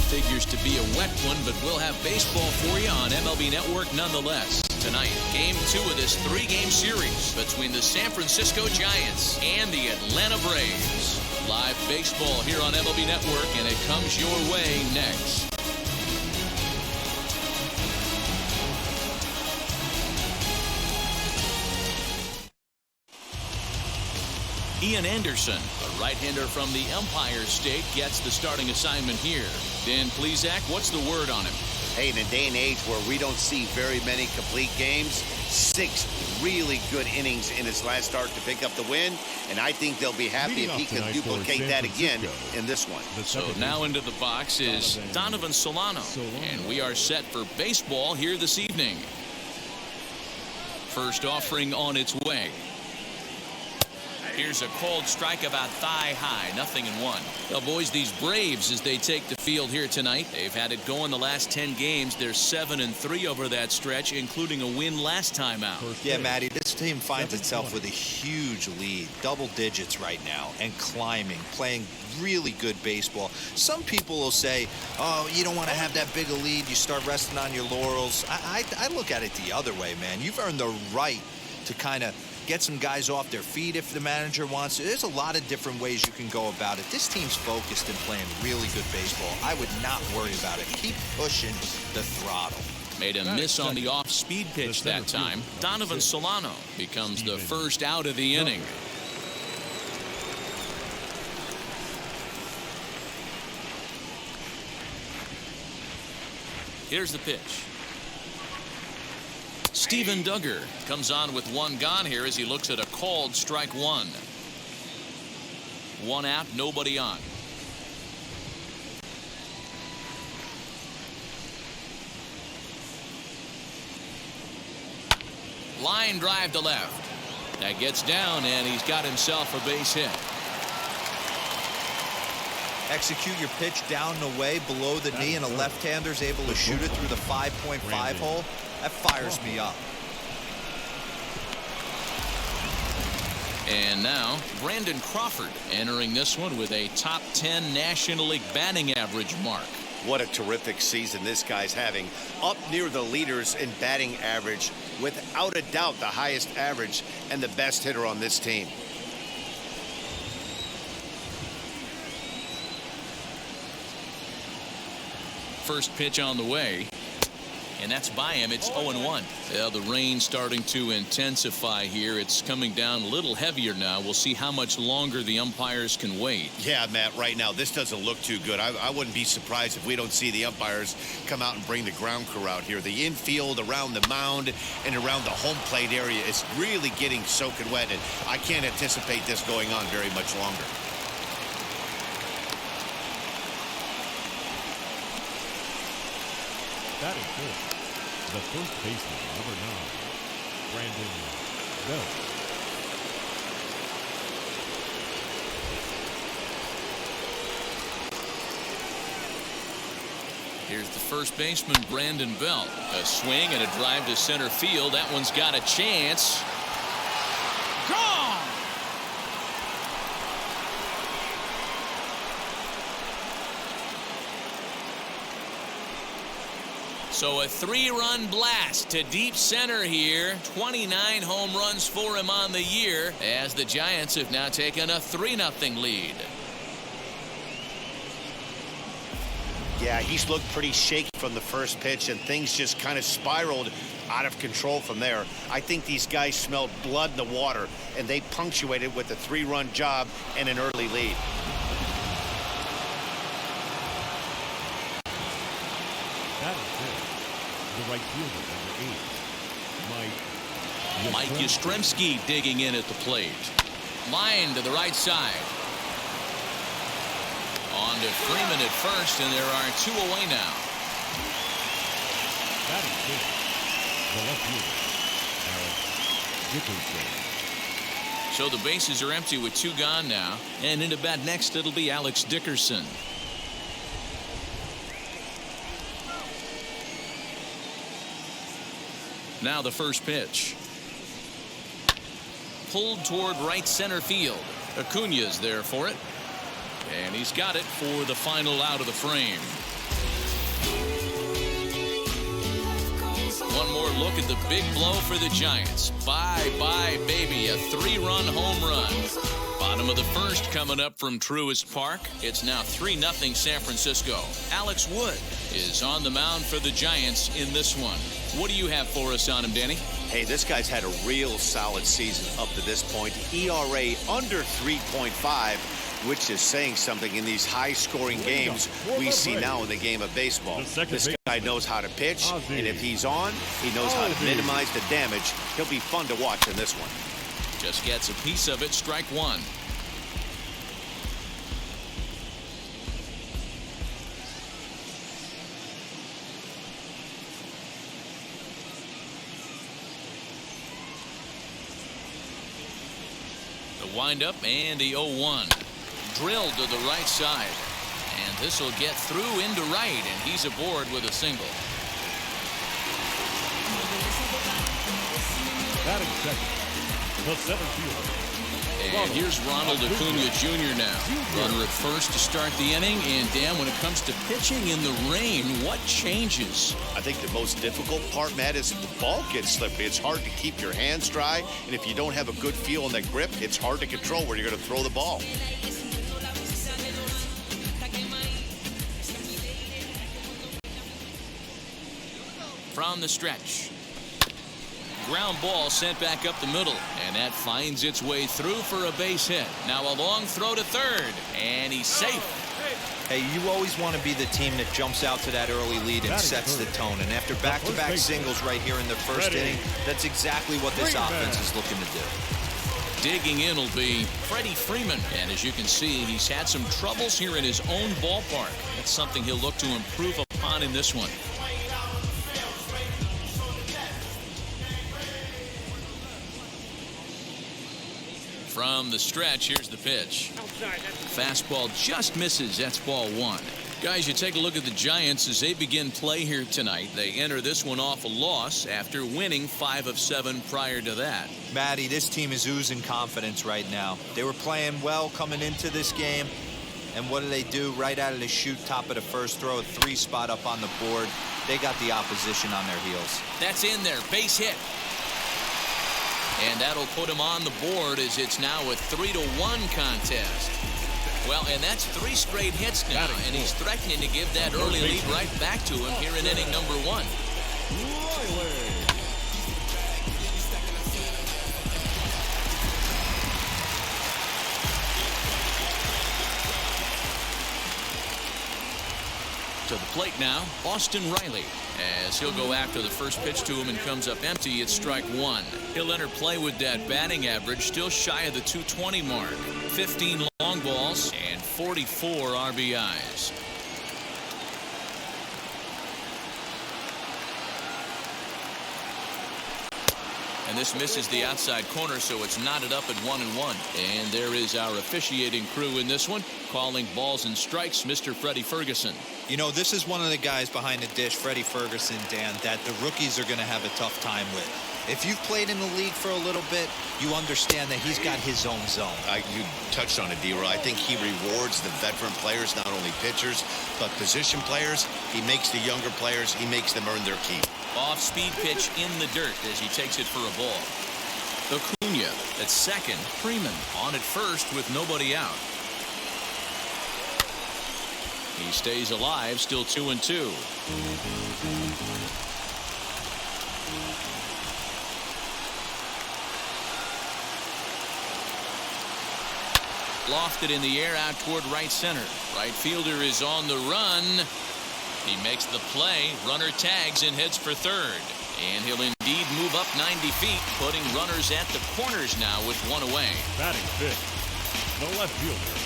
figures to be a wet one, but we'll have baseball for you on MLB Network nonetheless. Tonight, Game 2 of this 3-game series between the San Francisco Giants and the Atlanta Braves. Live baseball here on MLB Network, and it comes your way next. Ian Anderson, a right-hander from the Empire State, gets the starting assignment here. Dan Plesac, what's the word on him? Hey, in a day and age where we don't see very many complete games, 6 really good innings in his last start to pick up the win, and I think they'll be happy if he can duplicate that again in this one. So now into the box is Donovan Solano, and we are set for baseball here this evening. First offering on its way. Here's a cold strike about thigh high, 0-1. Well, boys, these Braves, as they take the field here tonight, they've had it going the last 10 games. They're 7-3 over that stretch, including a win last time out. Yeah, Matty, this team finds itself with a huge lead, double digits right now, and climbing, playing really good baseball. Some people will say, oh, you don't want to have that big a lead. You start resting on your laurels. I look at it the other way, man. You've earned the right to kind of get some guys off their feet if the manager wants to. There's a lot of different ways you can go about it. This team's focused and playing really good baseball. I would not worry about it. Keep pushing the throttle. Made a miss on the off-speed pitch that time. Donovan Solano becomes the first out of the inning. Here's the pitch. Steven Duggar comes on with one gone here as he looks at a called strike one. One out, nobody on. Line drive to left. That gets down, and he's got himself a base hit. Execute your pitch down and away below the knee, and a left-hander's able to shoot it through the 5.5 hole. That fires me up. And now Brandon Crawford entering this one with a top 10 National League batting average mark. What a terrific season this guy's having. Up near the leaders in batting average, without a doubt the highest average and the best hitter on this team. First pitch on the way. And that's by him. It's 0-1. Yeah, the rain starting to intensify here. It's coming down a little heavier now. We'll see how much longer the umpires can wait. Yeah, Matt, right now this doesn't look too good. I wouldn't be surprised if we don't see the umpires come out and bring the ground crew out here. The infield around the mound and around the home plate area is really getting soaking wet, and I can't anticipate this going on very much longer. That is good. The first baseman, number 9, Brandon Belt. Here's the first baseman, Brandon Belt. A swing and a drive to center field. That one's got a chance. Gone! So a 3-run blast to deep center here. 29 home runs for him on the year as the Giants have now taken a 3-0 lead. Yeah, he's looked pretty shaky from the first pitch, and things just kind of spiraled out of control from there. I think these guys smelled blood in the water, and they punctuated with a 3-run job and an early lead. That is good. The right fielder, number 8, Mike Yastrzemski digging in at the plate. Line to the right side. On to Freeman at first, and there are 2 away now. That is good. The left fielder, Dickerson. So the bases are empty with 2 gone now. And into bat next, it'll be Alex Dickerson. Now the first pitch. Pulled toward right center field. Acuña's there for it. And he's got it for the final out of the frame. One more look at the big blow for the Giants. Bye-bye, baby. A 3-run home run. Bottom of the first coming up from Truist Park. It's now 3-0 San Francisco. Alex Wood is on the mound for the Giants in this one. What do you have for us on him, Danny? Hey, this guy's had a real solid season up to this point. ERA under 3.5, which is saying something in these high-scoring games we see now in the game of baseball. This guy knows how to pitch, and if he's on, he knows how to minimize the damage. He'll be fun to watch in this one. Just gets a piece of it, strike one. The windup and the 0-1. Drilled to the right side. And this will get through into right, and he's aboard with a single. Batting second, the center fielder. And here's Ronald Acuna Jr. now. Runner at first to start the inning. And Dan, when it comes to pitching in the rain, what changes? I think the most difficult part, Matt, is the ball gets slippery. It's hard to keep your hands dry, and if you don't have a good feel on that grip, it's hard to control where you're going to throw the ball. From the stretch. Ground ball sent back up the middle, and that finds its way through for a base hit. Now a long throw to third, and he's safe. Hey, you always want to be the team that jumps out to that early lead and sets the tone. And after back-to-back singles right here in the first inning, that's exactly what this offense is looking to do. Digging in will be Freddy Freeman. And as you can see, he's had some troubles here in his own ballpark. That's something he'll look to improve upon in this one. From the stretch, here's the pitch. Fastball just misses. That's ball one. Guys, you take a look at the Giants as they begin play here tonight. They enter this one off a loss after winning 5 of 7 prior to that. Matty, this team is oozing confidence right now. They were playing well coming into this game. And what do? Right out of the chute, top of the first, throw a 3 spot up on the board. They got the opposition on their heels. That's in there. Base hit. And that'll put him on the board as it's now a 3-1 contest. Well, and that's 3 straight hits now, and he's threatening to give that early lead right back to him here in inning number 1. Reilly. To the plate now, Austin Reilly. As he'll go after the first pitch to him and comes up empty, it's strike one. He'll enter play with that batting average, still shy of the 220 mark. 15 long balls and 44 RBIs. And this misses the outside corner, so it's knotted up at 1-1. And there is our officiating crew in this one, calling balls and strikes, Mr. Freddy Ferguson. You know, this is one of the guys behind the dish, Freddy Ferguson, Dan, that the rookies are going to have a tough time with. If you've played in the league for a little bit, you understand that he's got his own zone. You touched on it, D-Roy. I think he rewards the veteran players, not only pitchers, but position players. He makes the younger players, he makes them earn their keep. Off-speed pitch in the dirt as he takes it for a ball. Acuna at second. Freeman on at first with nobody out. He stays alive, still 2-2. Lofted in the air out toward right center. Right fielder is on the run. He makes the play. Runner tags and heads for third. And he'll indeed move up 90 feet, putting runners at the corners now with one away. Batting fifth, the left fielder,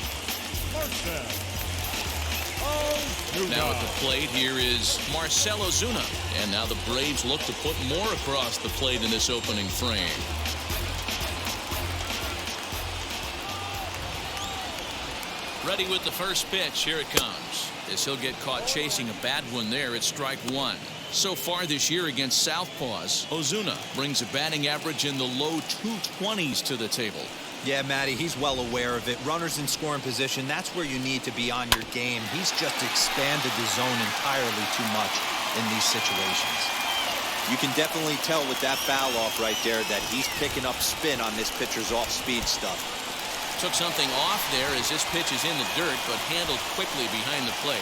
Now at the plate here is Marcell Ozuna. And now the Braves look to put more across the plate in this opening frame. Ready with the first pitch. Here it comes. As he'll get caught chasing a bad one there at strike one. So far this year against Southpaws, Ozuna brings a batting average in the low 220s to the table. Yeah, Matty, he's well aware of it. Runners in scoring position, that's where you need to be on your game. He's just expanded the zone entirely too much in these situations. You can definitely tell with that foul off right there that he's picking up spin on this pitcher's off-speed stuff. Took something off there as this pitch is in the dirt, but handled quickly behind the plate.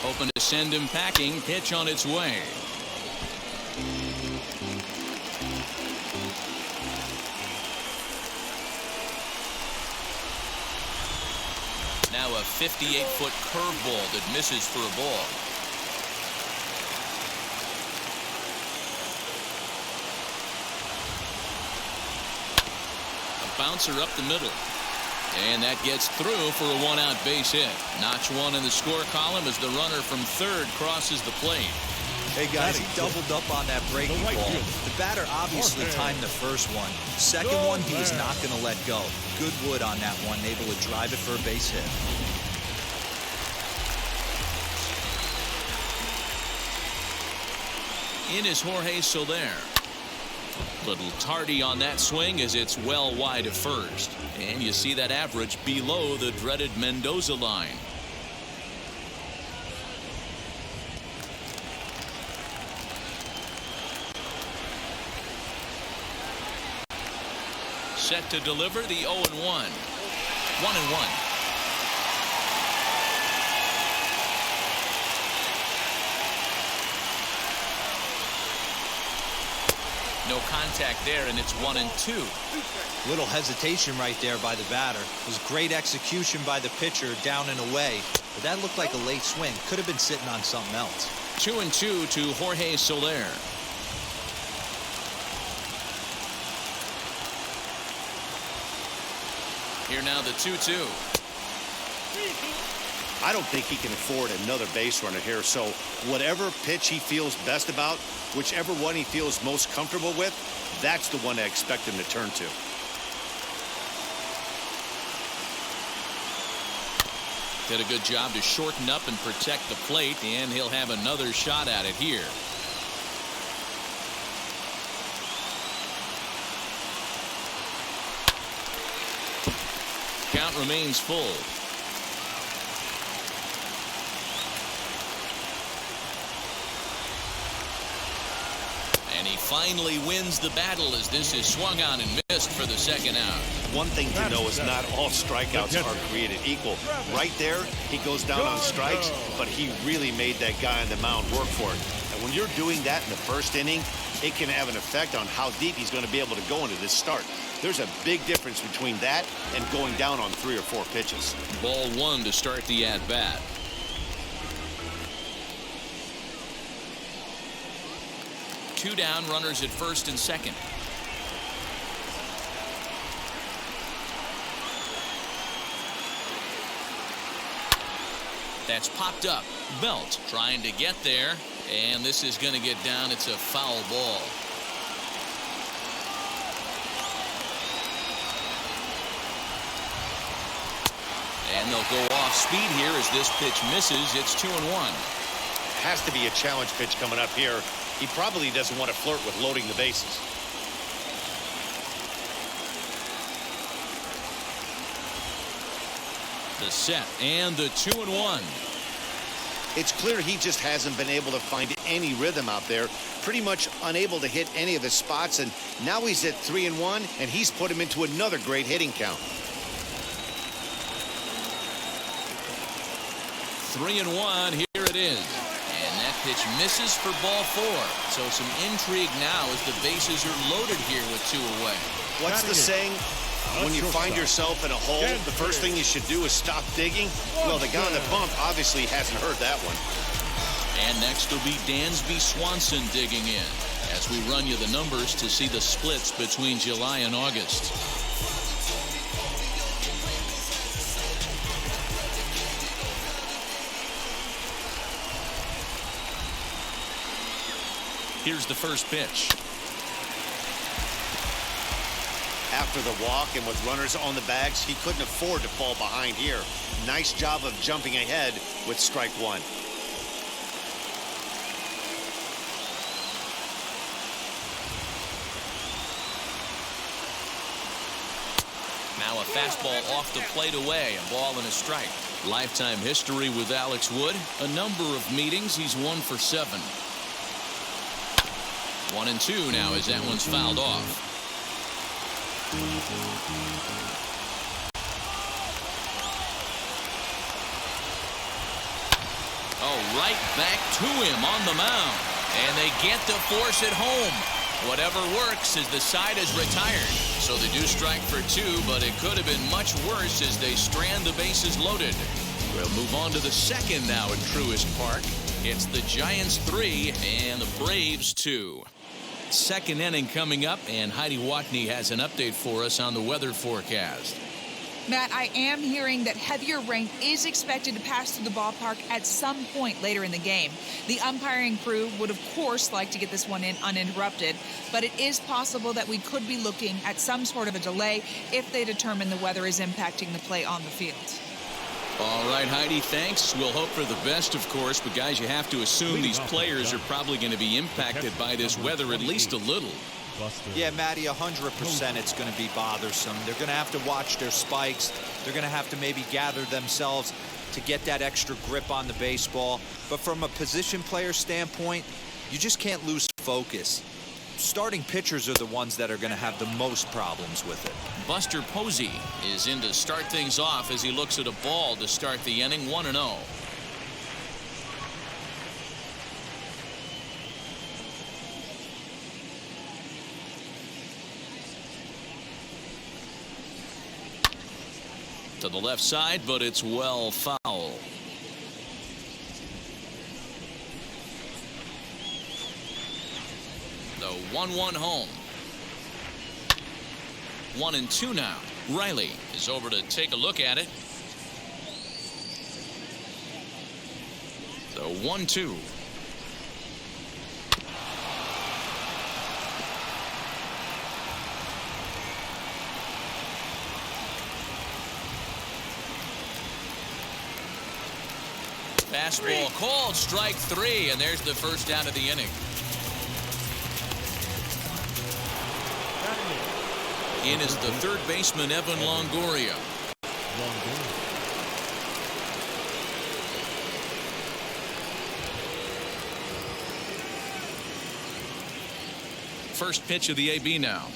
Hoping to send him packing. Pitch on its way. Now a 58-foot curveball that misses for a ball. A bouncer up the middle. And that gets through for a one-out base hit. Notch one in the score column as the runner from third crosses the plate. Hey guys, he doubled up on that breaking The right ball. field. The batter obviously timed the first one. Second one, he is not going to let go. Good wood on that one, able to drive it for a base hit. In is Jorge Soler. Little tardy on that swing as it's well wide of first. And you see that average below the dreaded Mendoza line. Set to deliver the 0-1. 1-1. No contact there, and it's 1-2. Little hesitation right there by the batter. It was great execution by the pitcher down and away. But that looked like a late swing. Could have been sitting on something else. 2-2 to Jorge Soler. Here now the 2-2. I don't think he can afford another base runner here, so whatever pitch he feels best about, whichever one he feels most comfortable with, that's the one I expect him to turn to. Did a good job to shorten up and protect the plate, and he'll have another shot at it here. Count remains full. And he finally wins the battle as this is swung on and missed for the second out. One thing to know is not all strikeouts are created equal. Right there, he goes down on strikes, but he really made that guy on the mound work for it. And when you're doing that in the first inning, it can have an effect on how deep he's going to be able to go into this start. There's a big difference between that and going down on 3 or 4 pitches. Ball one to start the at-bat. Two down, runners at first and second. That's popped up. Belt trying to get there, and this is going to get down. It's a foul ball. And they'll go off speed here as this pitch misses. It's 2-1. Has to be a challenge pitch coming up here. He probably doesn't want to flirt with loading the bases. The set and the 2-1. It's clear he just hasn't been able to find any rhythm out there. Pretty much unable to hit any of his spots, and now he's at 3-1, and he's put him into another great hitting count. 3-1. Here it is. And that pitch misses for ball 4. So some intrigue now as the bases are loaded here with 2 away. What's the saying? When you find yourself in a hole, the first thing you should do is stop digging. Well, the guy on the bump obviously hasn't heard that one. And next will be Dansby Swanson digging in as we run you the numbers to see the splits between July and August. Here's the first pitch. After the walk and with runners on the bags, he couldn't afford to fall behind here. Nice job of jumping ahead with strike 1. Now a fastball off the plate away, a ball and a strike. Lifetime history with Alex Wood. A number of meetings. He's 1 for 7. 1-2 now as that one's fouled off. Oh, right back to him on the mound. And they get to force it home. Whatever works as the side is retired. So they do strike for 2, but it could have been much worse as they strand the bases loaded. We'll move on to the second now at Truist Park. It's the Giants 3 and the Braves 2. Second inning coming up, and Heidi Watney has an update for us on the weather forecast. Matt, I am hearing that heavier rain is expected to pass through the ballpark at some point later in the game. The umpiring crew would, of course, like to get this one in uninterrupted, but it is possible that we could be looking at some sort of a delay if they determine the weather is impacting the play on the field. All right, Heidi, thanks. We'll hope for the best, of course, but guys, you have to assume these players are probably going to be impacted by this weather at least a little. Yeah, Matty, 100% it's going to be bothersome. They're going to have to watch their spikes. They're going to have to maybe gather themselves to get that extra grip on the baseball. But from a position player standpoint, you just can't lose focus. Starting pitchers are the ones that are going to have the most problems with it. Buster Posey is in to start things off as he looks at a ball to start the inning. 1-0. To the left side, but it's well foul. The 1-1 home. 1-2 now. Reilly is over to take a look at it. The 1-2. Fastball called, strike 3, and there's the first out of the inning. In is the third baseman, Evan Longoria. First pitch of the AB now.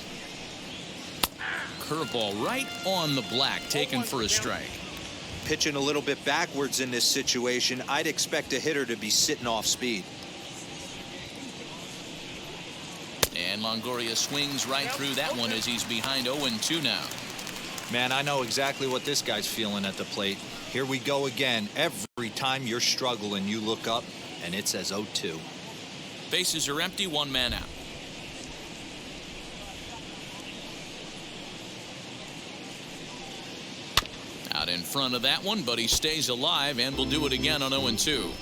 Curveball right on the black, taken for a strike. Pitching a little bit backwards in this situation, I'd expect a hitter to be sitting off speed. And Longoria swings right through that one as he's behind 0-2 now. Man, I know exactly what this guy's feeling at the plate. Here we go again. Every time you're struggling, you look up and it says 0-2. Bases are empty, one man out. Out in front of that one, but he stays alive and will do it again on 0-2.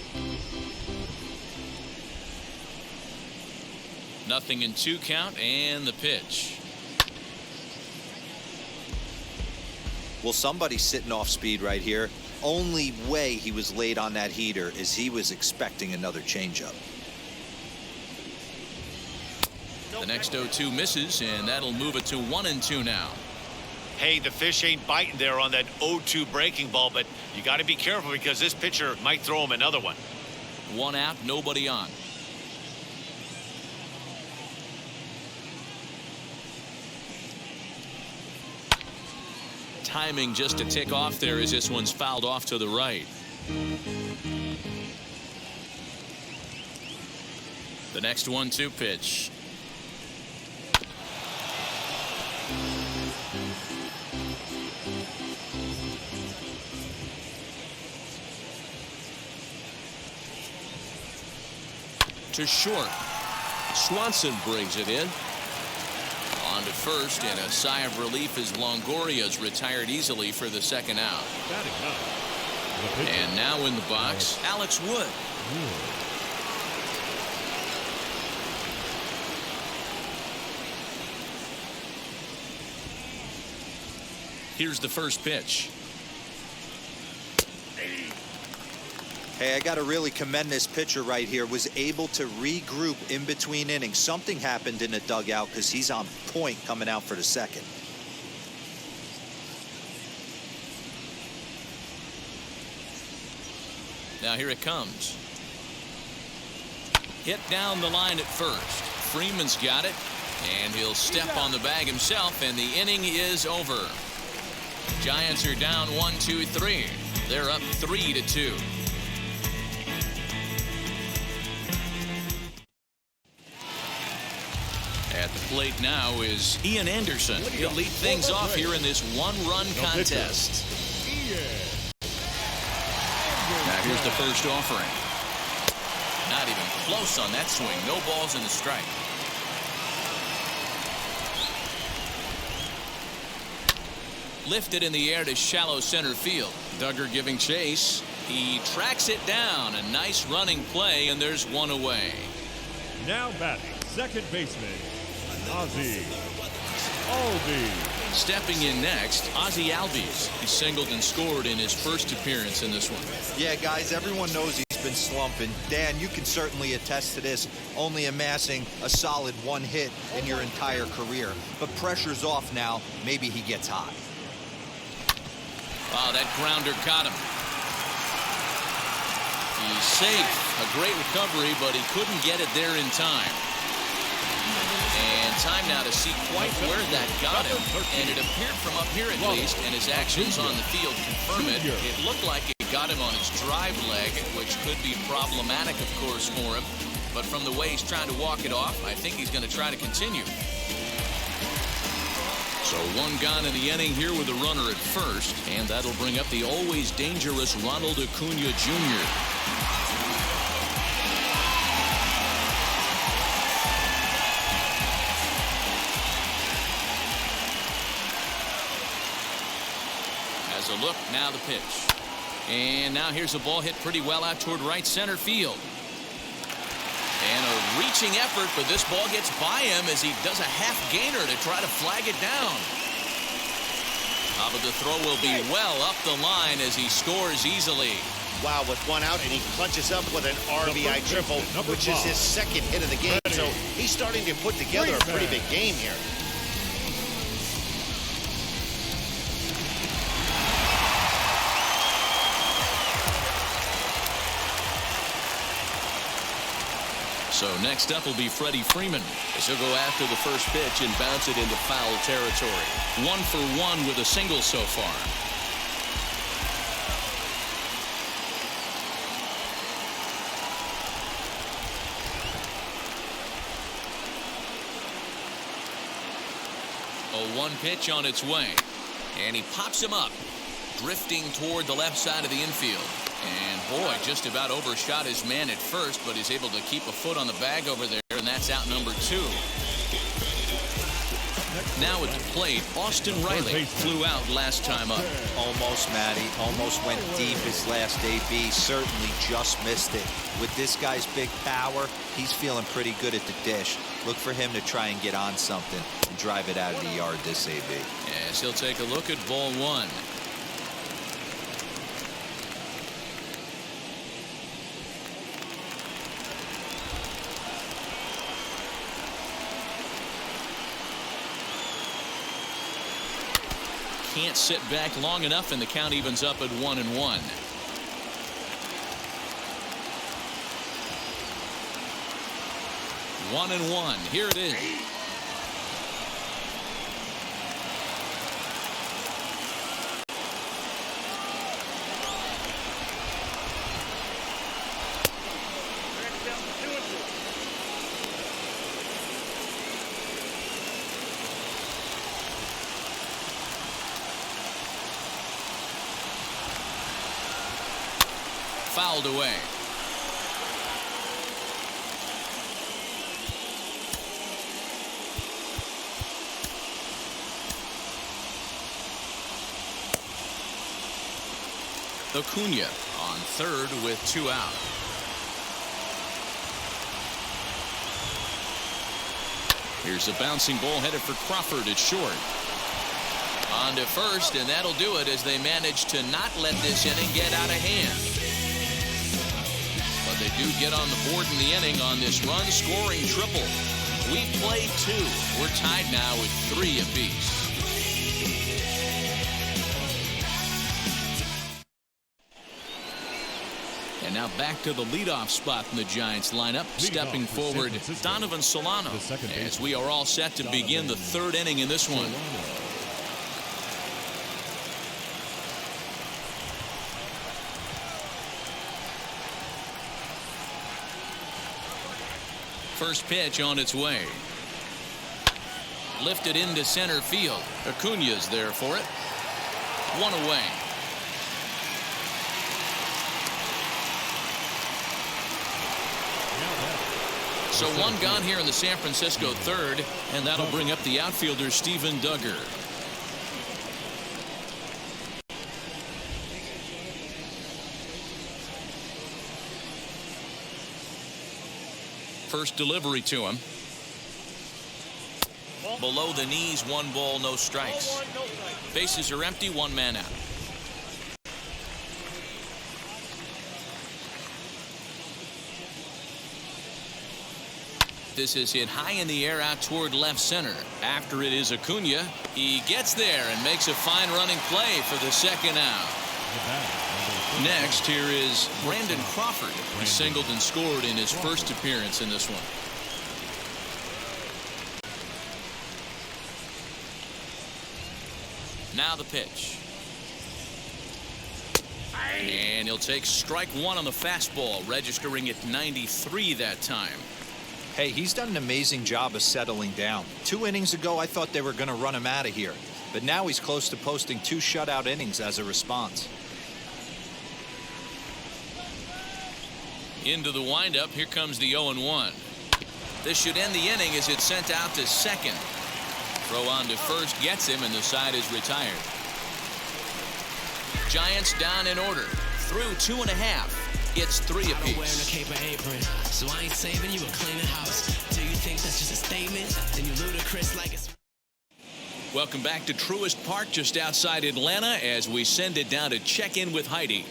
Nothing in 2 count, and the pitch. Well, somebody's sitting off speed right here. Only way he was late on that heater is he was expecting another changeup. The next 0-2 misses, and that'll move it to 1-2 now. Hey, the fish ain't biting there on that 0-2 breaking ball, but you got to be careful because this pitcher might throw him another one. 1 out, nobody on. Timing just to tick off there as this one's fouled off to the right. The next 1-2 pitch. To short. Swanson brings it in. On to first, and a sigh of relief as Longoria's retired easily for the second out. And now in the box, Alex Wood. Here's the first pitch. Hey, I got to really commend this pitcher right here. Was able to regroup in between innings. Something happened in the dugout because he's on point coming out for the second. Now here it comes. Hit down the line at first. Freeman's got it, and he'll step on the bag himself, and the inning is over. Giants are down 1-2-3. They're up 3-2. At the plate now is Ian Anderson. He'll lead things off here in this one-run contest. Now here's the first offering. Not even close on that swing. No balls in the strike. Lifted in the air to shallow center field. Duggar giving chase. He tracks it down. A nice running play, and there's one away. Now batting, second baseman, Ozzie Albies. Stepping in next, Ozzie Albies. He singled and scored in his first appearance in this one. Yeah, guys, everyone knows he's been slumping. Dan, you can certainly attest to this, only amassing a solid one hit in your entire career. But pressure's off now. Maybe he gets hot. Wow, that grounder caught him. He's safe. A great recovery, but he couldn't get it there in time. And time now to see quite where that got him. And it appeared from up here at least, and his actions on the field confirm it. It looked like it got him on his drive leg, which could be problematic, of course, for him. But from the way he's trying to walk it off, I think he's going to try to continue. So one gone in the inning here with a runner at first, and that'll bring up the always dangerous Ronald Acuna Jr. As a look, now the pitch. And now here's a ball hit pretty well out toward right center field. And a reaching effort, but this ball gets by him as he does a half gainer to try to flag it down. But the throw will be well up the line as he scores easily. Wow, with one out, and he clutches up with an RBI triple, which is his second hit of the game. So he's starting to put together a pretty big game here. So next up will be Freddy Freeman as he'll go after the first pitch and bounce it into foul territory. 1 for 1 with a single so far. A 1 pitch on its way. And he pops him up, drifting toward the left side of the infield. And boy, just about overshot his man at first, but he's able to keep a foot on the bag over there, and that's out number 2. Now at the plate, Austin Reilly flew out last time up. Almost, Matty. Almost went deep his last AB. Certainly just missed it. With this guy's big power, he's feeling pretty good at the dish. Look for him to try and get on something and drive it out of the yard this AB. Yes, he'll take a look at ball 1. Can't sit back long enough, and the count evens up at 1-1. One and one. Here it is. Fouled away. Acuna on third with 2 out. Here's a bouncing ball headed for Crawford at short. On to first, and that'll do it as they manage to not let this inning get out of hand. But they do get on the board in the inning on this run-scoring triple. We played 2. We're tied now with 3 apiece. And now back to the leadoff spot in the Giants lineup. Stepping forward, Donovan Solano, as we are all set to begin the third inning in this one. First pitch on its way. Lifted into center field. Acuna's there for it. One away. So one gone here in the San Francisco third, and that'll bring up the outfielder Steven Duggar. First delivery to him. Below the knees, 1 ball, no strikes. Bases are empty, 1 man out. This is hit high in the air out toward left center. After it is Acuna. He gets there and makes a fine running play for the second out. Next, here is Brandon Crawford. He singled and scored in his first appearance in this one. Now the pitch. And he'll take strike 1 on the fastball, registering at 93 that time. Hey, he's done an amazing job of settling down. 2 innings ago, I thought they were going to run him out of here. But now he's close to posting 2 shutout innings as a response. Into the windup. Here comes the 0-1. This should end the inning as it's sent out to second. Throw on to first gets him, and the side is retired. Giants down in order. Through 2.5. It's 3 apiece. I'm wearing a cape and apron, so I ain't saving you a cleaning house. Do you think that's just a statement? Then you ludicrous like it's... Welcome back to Truist Park just outside Atlanta as we send it down to check in with Heidi.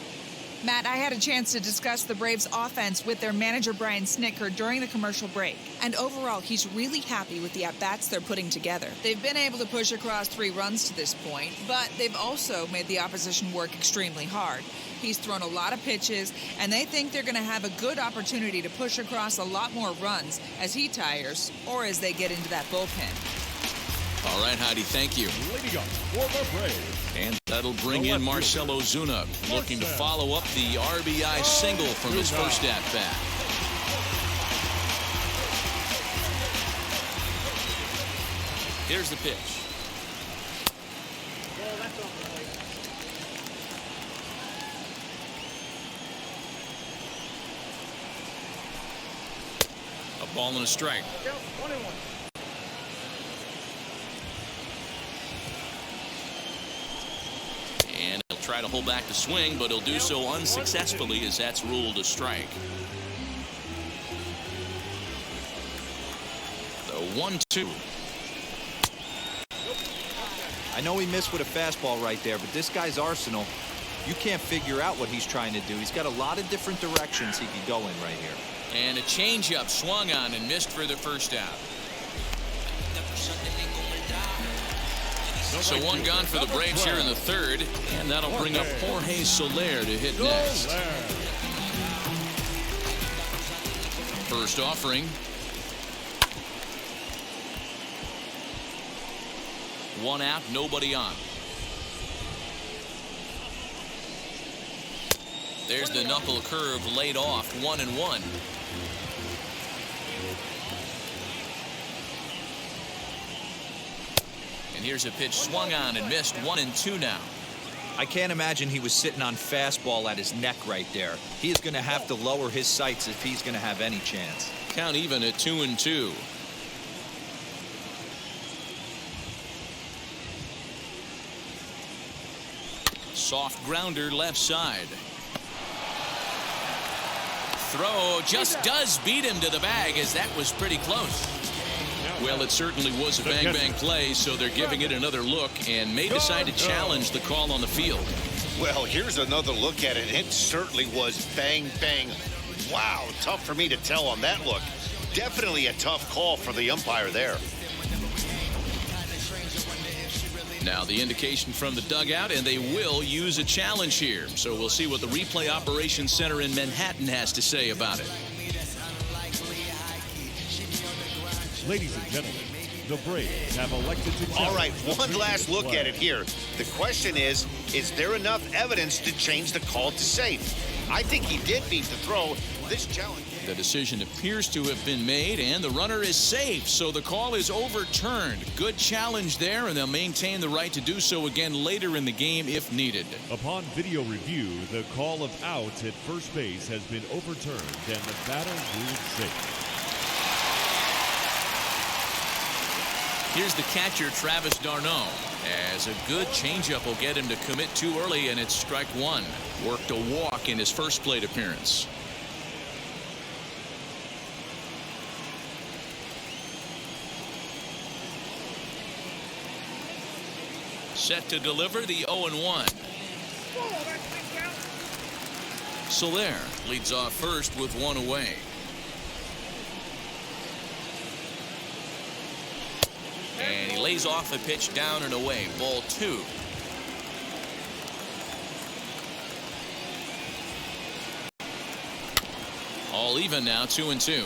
Matt, I had a chance to discuss the Braves offense with their manager Brian Snitker during the commercial break. And overall, he's really happy with the at-bats they're putting together. They've been able to push across 3 runs to this point, but they've also made the opposition work extremely hard. He's thrown a lot of pitches, and they think they're going to have a good opportunity to push across a lot more runs as he tires or as they get into that bullpen. All right, Heidi, thank you. Leading up for the Braves. And that'll bring in Marcell Ozuna, looking to follow up the RBI single from his first at-bat. Here's the pitch. A ball and a strike. And he'll try to hold back the swing, but he'll do so unsuccessfully as that's ruled a strike. The 1-2. I know he missed with a fastball right there, but this guy's arsenal, you can't figure out what he's trying to do. He's got a lot of different directions he could go in right here. And a changeup swung on and missed for the first out. So 1 gone for the Braves here in the third, and that'll bring up Jorge Soler to hit next. First offering. 1 out, nobody on. There's the knuckle curve laid off, 1-1. And here's a pitch swung on and missed, 1-2 now. I can't imagine he was sitting on fastball at his neck right there. He is going to have to lower his sights if he's going to have any chance. Count even at 2-2. Soft grounder left side. Throw just does beat him to the bag, as that was pretty close. Well, it certainly was a bang-bang play, so they're giving it another look and may decide to challenge the call on the field. Well, here's another look at it. It certainly was bang-bang. Wow, tough for me to tell on that look. Definitely a tough call for the umpire there. Now the indication from the dugout, and they will use a challenge here. So we'll see what the replay operations center in Manhattan has to say about it. Ladies and gentlemen, the Braves have elected to challenge. All right, the one previous last look play. at it here. The question is there enough evidence to change the call to safe? I think he did beat the throw. This challenge. The decision appears to have been made, and the runner is safe, so the call is overturned. Good challenge there, and they'll maintain the right to do so again later in the game if needed. Upon video review, the call of out at first base has been overturned, and the batter ruled safe. Here's the catcher, Travis d'Arnaud, as a good changeup will get him to commit too early, and it's strike one. Worked a walk in his first plate appearance. Set to deliver the 0-1. Soler leads off first with one away. And he lays off a pitch down and away. Ball 2. All even now, 2-2.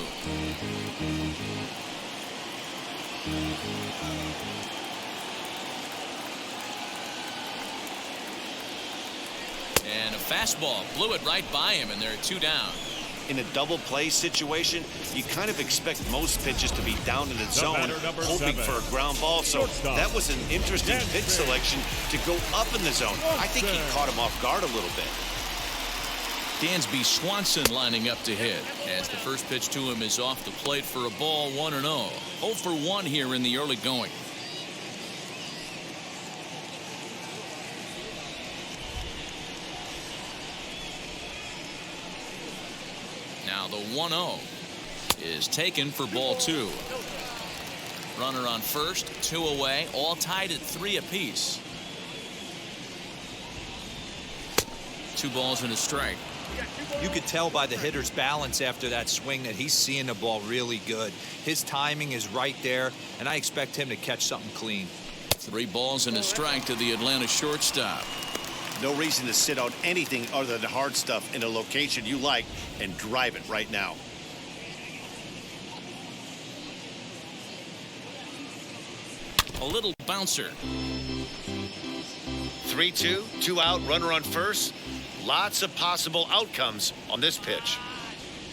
And a fastball blew it right by him, and they're 2 down. In a double play situation, you kind of expect most pitches to be down in the zone, hoping 7. for a ground ball. So Shortstop. that was an interesting pitch selection to go up in the zone. I think he caught him off guard a little bit. Dansby Swanson lining up to hit, as the first pitch to him is off the plate for a ball, 1-0. 0 for 1 here in the early going. Now the 1-0 is taken for ball 2. Runner on first, 2 away, all tied at 3 apiece. 2 balls and a strike. You could tell by the hitter's balance after that swing that he's seeing the ball really good. His timing is right there, and I expect him to catch something clean. 3 balls and a strike to the Atlanta shortstop. No reason to sit out anything other than hard stuff in a location you like and drive it right now. A little bouncer. 3-2, 2 out, runner on first. Lots of possible outcomes on this pitch.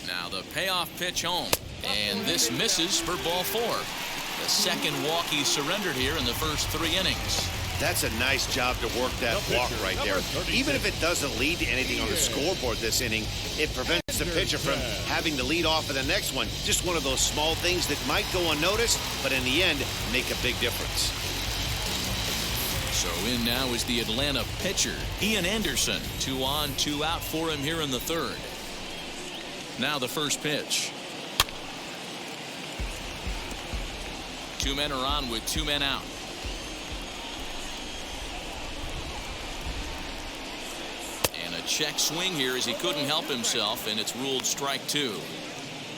Now the payoff pitch home, and this misses for ball 4. The second walk he surrendered here in the first 3 innings. That's a nice job to work that walk right there. Even if it doesn't lead to anything on the scoreboard this inning, it prevents the pitcher from having to lead off in the next one. Just one of those small things that might go unnoticed, but in the end, make a big difference. So in now is the Atlanta pitcher, Ian Anderson. 2 on, 2 out for him here in the 3rd. Now the first pitch. 2 men are on with 2 men out. And a check swing here as he couldn't help himself, and it's ruled strike 2.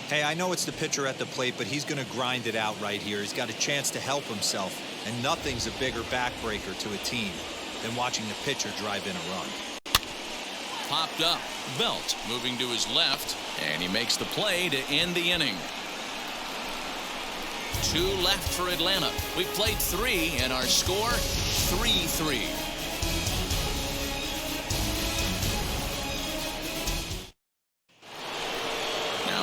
Hey, I know it's the pitcher at the plate, but he's going to grind it out right here. He's got a chance to help himself, and nothing's a bigger backbreaker to a team than watching the pitcher drive in a run. Popped up. Belt moving to his left, and he makes the play to end the inning. 2 left for Atlanta. We've played 3, and our score 3-3.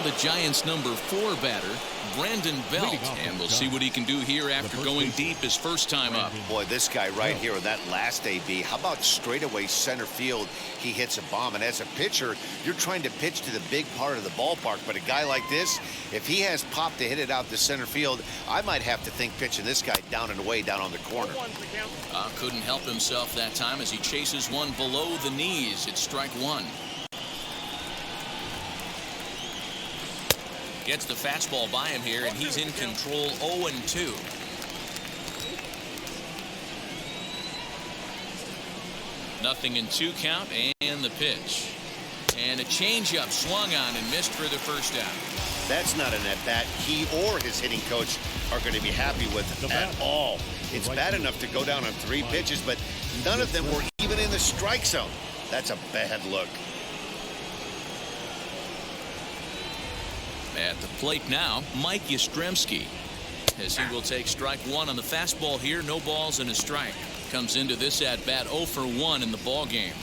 The Giants' number 4 batter, Brandon Belt, and we'll see what he can do here after going deep his first time up. Boy, this guy right here in that last AB, how about straightaway center field? He hits a bomb, and as a pitcher, you're trying to pitch to the big part of the ballpark, but a guy like this, if he has pop to hit it out to center field, I might have to think pitching this guy down and away down on the corner. Couldn't help himself that time as he chases one below the knees. It's strike 1. Gets the fastball by him here, and he's in control. 0-2. Nothing in 2 count, and the pitch. And a changeup swung on and missed for the first out. That's not an at-bat he or his hitting coach are going to be happy with at all. It's bad enough to go down on 3 pitches, but none of them were even in the strike zone. That's a bad look. At the plate now, Mike Yastrzemski, as he will take strike 1 on the fastball here. No balls and a strike. Comes into this at bat 0 for 1 in the ball game.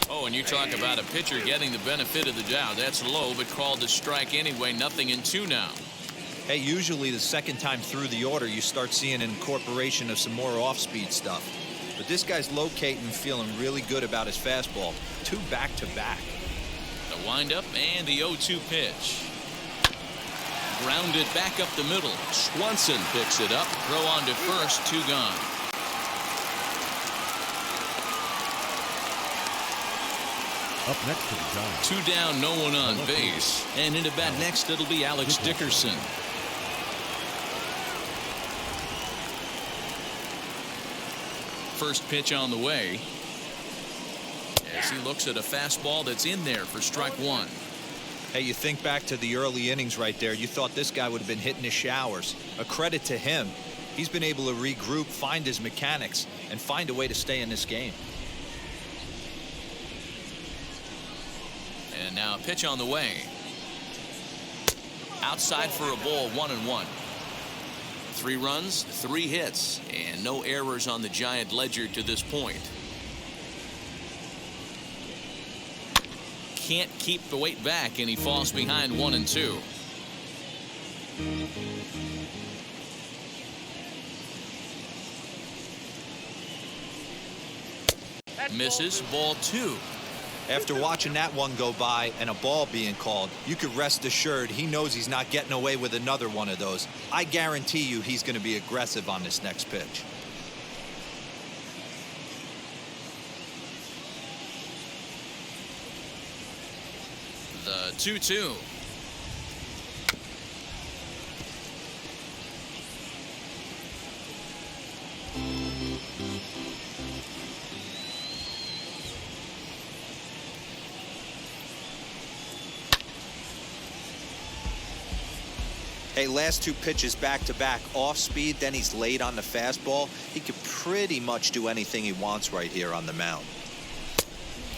Oh, and you talk about a pitcher getting the benefit of the doubt. That's low, but called a strike anyway. 0-2 now. Hey, usually the second time through the order, you start seeing an incorporation of some more off-speed stuff. But this guy's locating, feeling really good about his fastball. 2 back-to-back. The windup and the 0-2 pitch. Grounded back up the middle. Swanson picks it up. Throw on to first. 2 gone. Up next to the Giants. 2 down, no one on base. And into bat next, it'll be Alex Dickerson. First pitch on the way, as he looks at a fastball that's in there for strike 1. Hey, you think back to the early innings right there. You thought this guy would have been hitting his showers. A credit to him. He's been able to regroup, find his mechanics, and find a way to stay in this game. And now a pitch on the way. Outside for a ball, 1-1. 3 runs, 3 hits, and no errors on the Giant ledger to this point. Can't keep the weight back, and he falls behind 1-2. Misses, ball 2. After watching that one go by and a ball being called, you could rest assured he knows he's not getting away with another one of those. I guarantee you he's going to be aggressive on this next pitch. The 2-2. Hey, last 2 pitches back-to-back off speed, then he's late on the fastball. He could pretty much do anything he wants right here on the mound.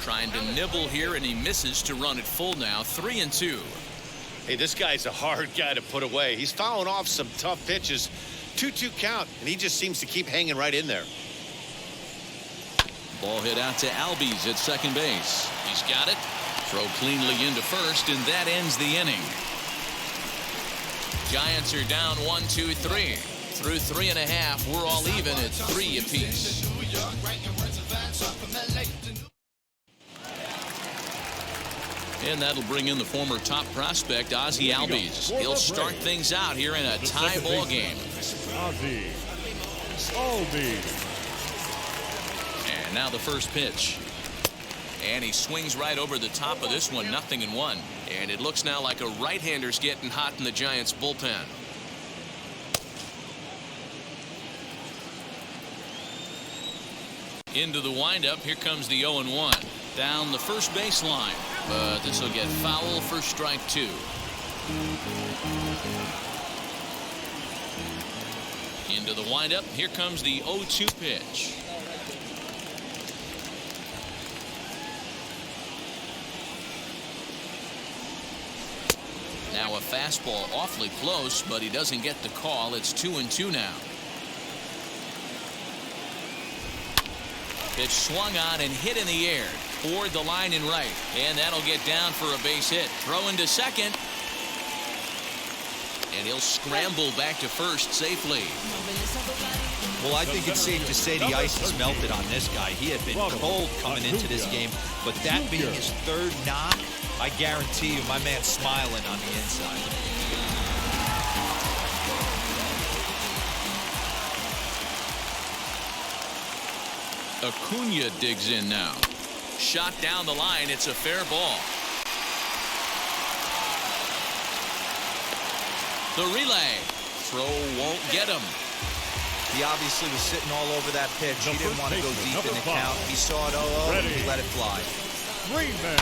Trying to nibble here, and he misses to run it full now. 3-2. Hey, this guy's a hard guy to put away. He's fouling off some tough pitches. 2-2 count, and he just seems to keep hanging right in there. Ball hit out to Albies at second base. He's got it. Throw cleanly into first, and that ends the inning. Giants are down 1-2-3. Through 3.5, we're all even at 3 apiece. And that'll bring in the former top prospect, Ozzie Albies. He'll start things out here in a tie ball game. Ozzie Albies. And now the first pitch. And he swings right over the top of this one. 0-1. And it looks now like a right-hander's getting hot in the Giants bullpen. Into the windup. Here comes the 0-1. Down the first baseline. But this will get foul for strike 2. Into the windup. Here comes the 0-2 pitch. Now a fastball awfully close, but he doesn't get the call. It's 2-2 now. Pitch swung on and hit in the air toward the line and right, and that'll get down for a base hit. Throw into second, and he'll scramble back to first safely. Well, I think it's safe to say the ice has melted on this guy. He had been cold coming into this game, but that being his 3rd knock, I guarantee you my man's smiling on the inside. Acuna digs in now. Shot down the line. It's a fair ball. The relay. Throw won't get him. He obviously was sitting all over that pitch. He didn't want to go deep in the count. He saw it 0-0 and he let it fly. Freeman.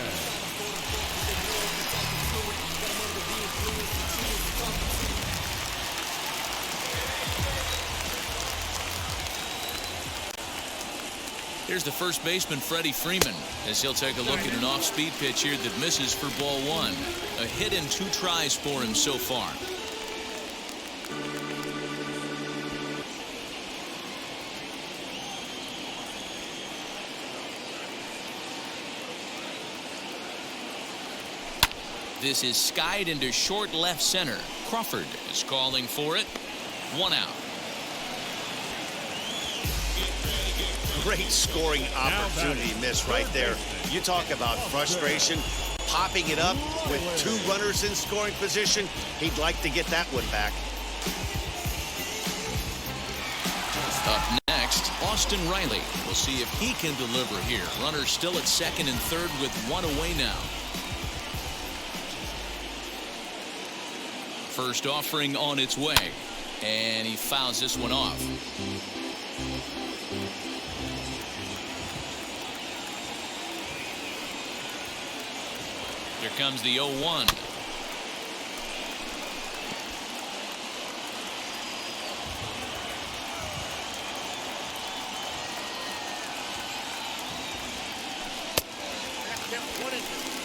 Here's the first baseman, Freddy Freeman, as he'll take a look at an off-speed pitch here that misses for ball one. A hit and 2 tries for him so far. This is skied into short left center. Crawford is calling for it. 1 out. Great scoring opportunity miss right there. You talk about frustration, popping it up with 2 runners in scoring position. He'd like to get that one back. Up next, Austin Reilly. We'll see if he can deliver here. Runners still at second and third with 1 away now. First offering on its way, and he fouls this one off. Here comes the 0-1.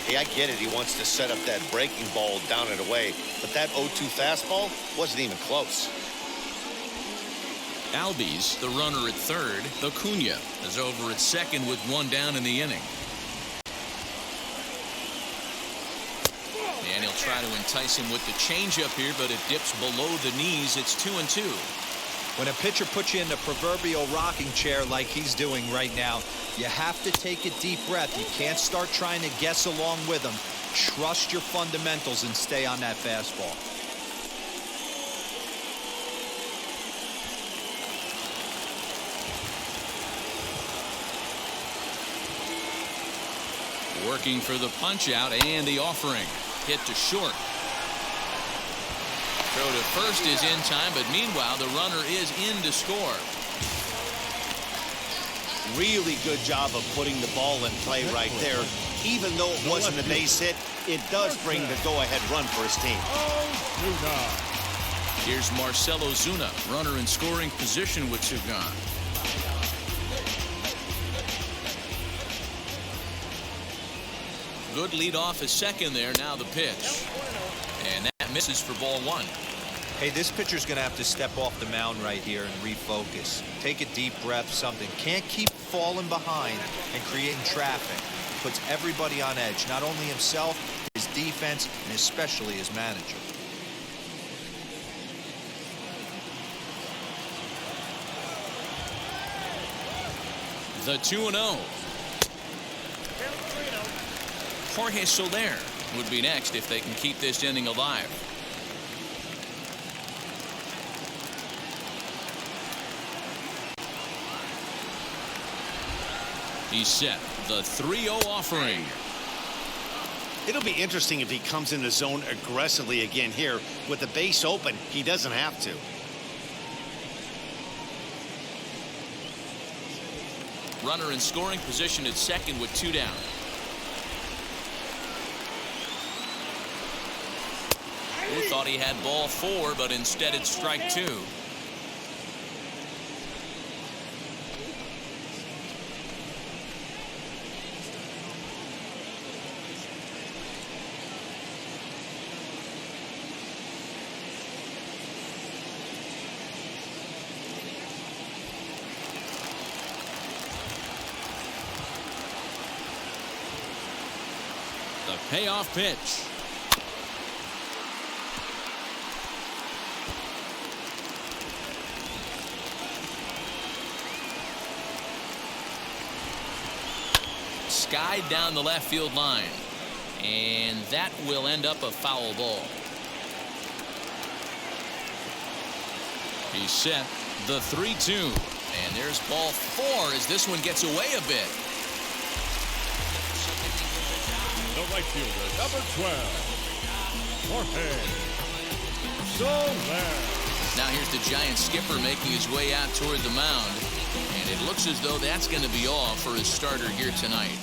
Hey, I get it. He wants to set up that breaking ball down and away, but that 0-2 fastball wasn't even close. Albies, the runner at third. Acuna is over at second with 1 down in the inning. And he'll try to entice him with the changeup here, but it dips below the knees. It's 2-2. When a pitcher puts you in the proverbial rocking chair like he's doing right now, you have to take a deep breath. You can't start trying to guess along with him. Trust your fundamentals and stay on that fastball. Working for the punch out and the offering. Hit to short. Throw to first is in time, but meanwhile the runner is in to score. Really good job of putting the ball in play right there. Even though it wasn't a base hit, it does bring the go-ahead run for his team. Here's Marcell Ozuna, runner in scoring position with 2 gone. Good lead off his second there. Now the pitch. And that misses for ball 1. Hey, this pitcher's going to have to step off the mound right here and refocus. Take a deep breath, something. Can't keep falling behind and creating traffic. Puts everybody on edge, not only himself, his defense, and especially his manager. The 2-0. Jorge Soler would be next if they can keep this inning alive. He's set. The 3-0 offering. It'll be interesting if he comes in the zone aggressively again here. With the base open, he doesn't have to. Runner in scoring position at second with 2 down. Who thought he had ball 4, but instead it's strike 2. The payoff pitch. Skied down the left field line, and that will end up a foul ball. He's set. The 3-2, and there's ball 4 as this one gets away a bit. The right fielder, number 12, Jorge Soler. Now here's the Giants skipper making his way out toward the mound. And it looks as though that's going to be all for his starter here tonight.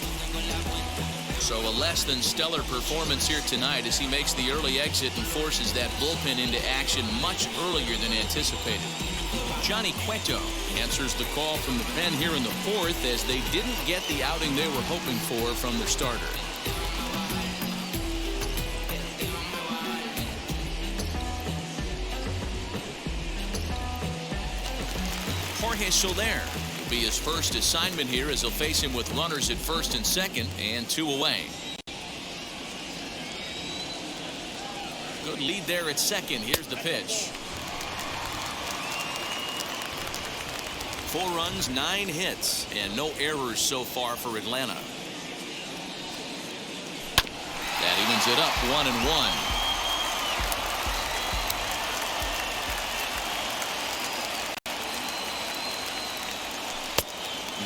So a less than stellar performance here tonight as he makes the early exit and forces that bullpen into action much earlier than anticipated. Johnny Cueto answers the call from the pen here in the fourth as they didn't get the outing they were hoping for from their starter. Jorge Soler will be his first assignment here as he'll face him with runners at first and second and 2 away. Good lead there at second. Here's the pitch. 4 runs, 9 hits, and no errors so far for Atlanta. That evens it up 1-1.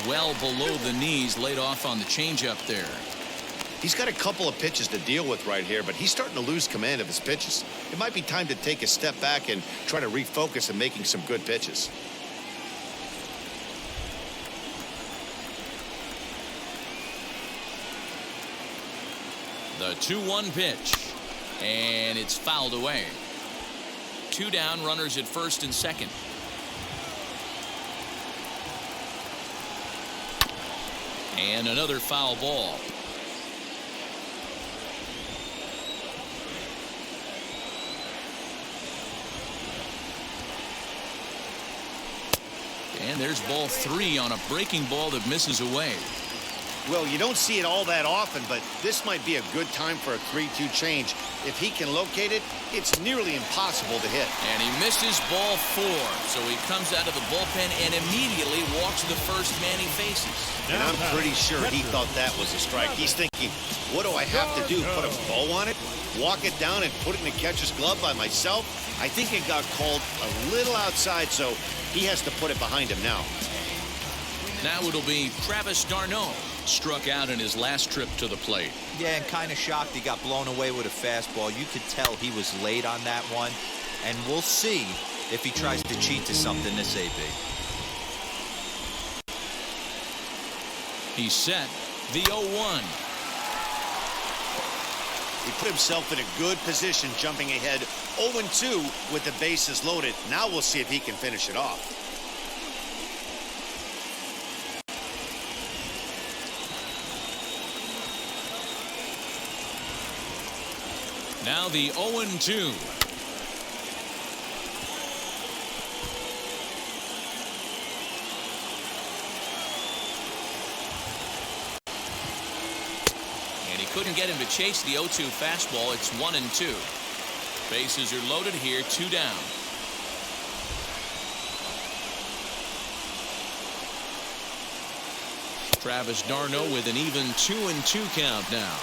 Well below the knees, laid off on the changeup there. He's got a couple of pitches to deal with right here, but he's starting to lose command of his pitches. It might be time to take a step back and try to refocus on making some good pitches. The 2-1 pitch, and it's fouled away. 2 down, runners at first and second. And another foul ball. And there's ball 3 on a breaking ball that misses away. Well, you don't see it all that often, but this might be a good time for a 3-2 change. If he can locate it, it's nearly impossible to hit. And he misses ball 4. So he comes out of the bullpen and immediately walks the first man he faces. And I'm pretty sure he thought that was a strike. He's thinking, what do I have to do? Put a bow on it? Walk it down and put it in the catcher's glove by myself? I think it got called a little outside, so he has to put it behind him now. Now it'll be Travis d'Arnaud. Struck out in his last trip to the plate. Yeah, and kind of shocked he got blown away with a fastball. You could tell he was late on that one. And we'll see if he tries to cheat to something this AB. He's set. The 0-1. He put himself in a good position jumping ahead 0-2 with the bases loaded. Now we'll see if he can finish it off. Now the 0-2. And he couldn't get him to chase the 0-2 fastball. It's 1-2. Bases are loaded here, 2 down. Travis d'Arnaud with an even 2-2 count now.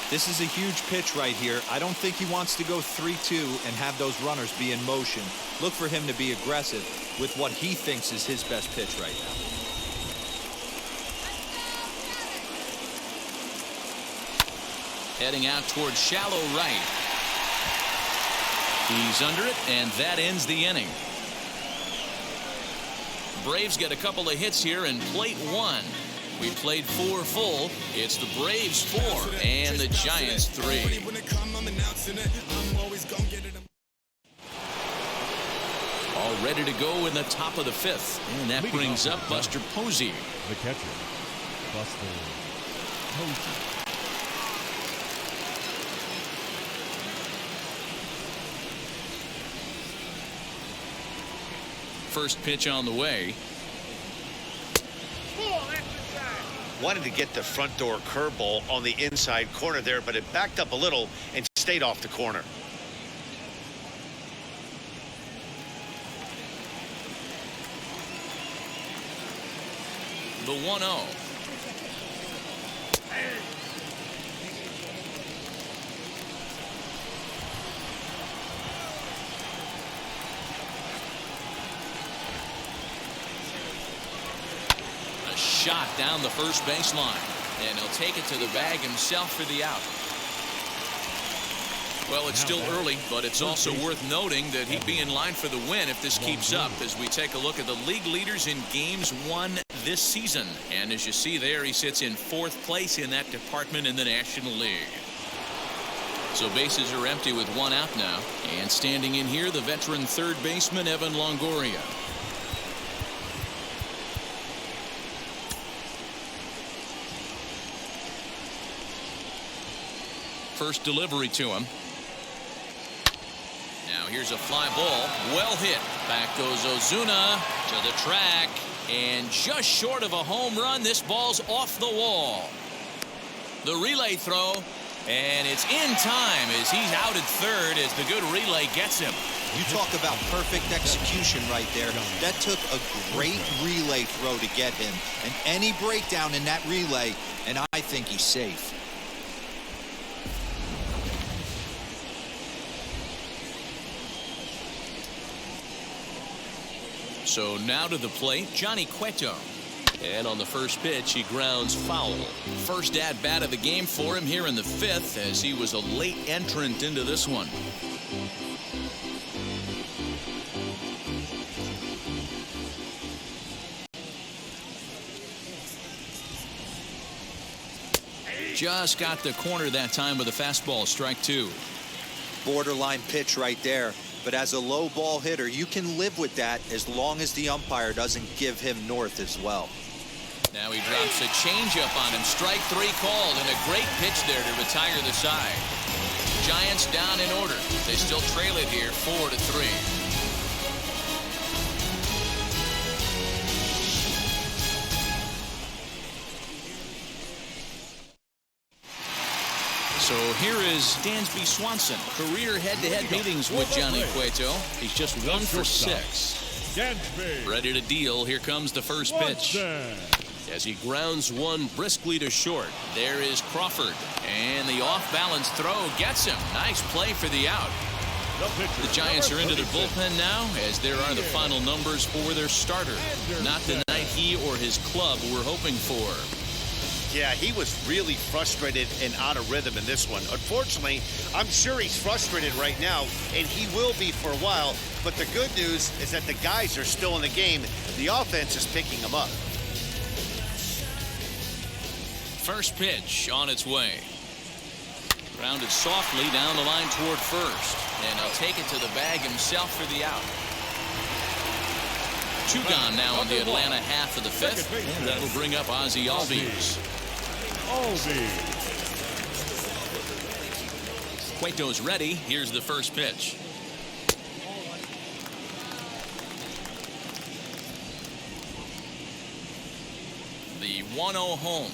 This is a huge pitch right here. I don't think he wants to go 3-2 and have those runners be in motion. Look for him to be aggressive with what he thinks is his best pitch right now. Heading out towards shallow right. He's under it, and that ends the inning. Braves get a couple of hits here in plate 1. We played 4 full. It's the Braves 4 and the Giants 3. All ready to go in the top of the 5th. And that brings up Buster Posey. The catcher, Buster Posey. First pitch on the way. Wanted to get the front door curveball on the inside corner there, but it backed up a little and stayed off the corner. The 1-0. Shot down the first baseline, and he'll take it to the bag himself for the out. Well, it's still early, but it's also worth noting that he'd be in line for the win if this keeps up as we take a look at the league leaders in games won this season. And as you see there, he sits in 4th place in that department in the National League. So bases are empty with 1 out now. And standing in here, the veteran third baseman, Evan Longoria. First delivery to him. Now here's a fly ball. Well hit. Back goes Ozuna to the track. And just short of a home run, this ball's off the wall. The relay throw. And it's in time as he's out at third as the good relay gets him. You talk about perfect execution right there. That took a great relay throw to get him. And any breakdown in that relay, and I think he's safe. So now to the plate, Johnny Cueto. And on the first pitch, he grounds foul. First at bat of the game for him here in the 5th as he was a late entrant into this one. Just got the corner that time with a fastball, strike 2. Borderline pitch right there. But as a low ball hitter, you can live with that as long as the umpire doesn't give him north as well. Now he drops a changeup on him. Strike 3 called, and a great pitch there to retire the side. Giants down in order. They still trail it here 4-3. So here is Dansby Swanson. Career head-to-head meetings with Johnny Cueto. He's just 1 for 6. Ready to deal. Here comes the first pitch. As he grounds one briskly to short. There is Crawford. And the off-balance throw gets him. Nice play for the out. The Giants are into their bullpen now as there are the final numbers for their starter. Not the night he or his club were hoping for. Yeah, he was really frustrated and out of rhythm in this one. Unfortunately, I'm sure he's frustrated right now, and he will be for a while. But the good news is that the guys are still in the game. The offense is picking them up. First pitch on its way. Grounded softly down the line toward first. And he'll take it to the bag himself for the out. 2 gone now in the Atlanta half of the 5th. And that'll bring up Ozzie Albies. Cueto's ready. Here's the first pitch. The 1-0 home.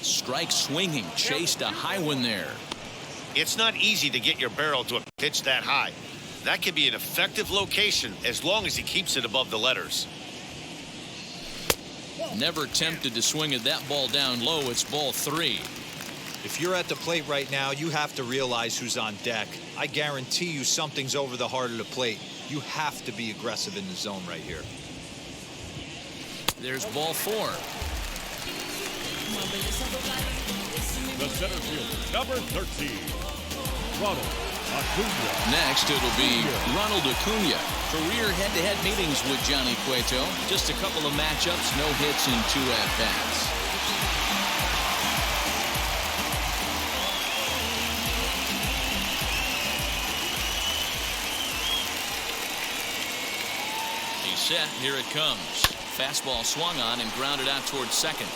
Strike swinging, chased a high one there. It's not easy to get your barrel to a pitch that high. That can be an effective location as long as he keeps it above the letters. Never tempted to swing at that ball down low. It's ball 3. If you're at the plate right now, you have to realize who's on deck. I guarantee you something's over the heart of the plate. You have to be aggressive in the zone right here. There's ball 4. The center fielder, number 13, Ronald Acuna. Next, it'll be Ronald Acuna. Career head-to-head meetings with Johnny Cueto. Just a couple of matchups, no hits in 2 at-bats. He's set. Here it comes. Fastball swung on and grounded out towards second.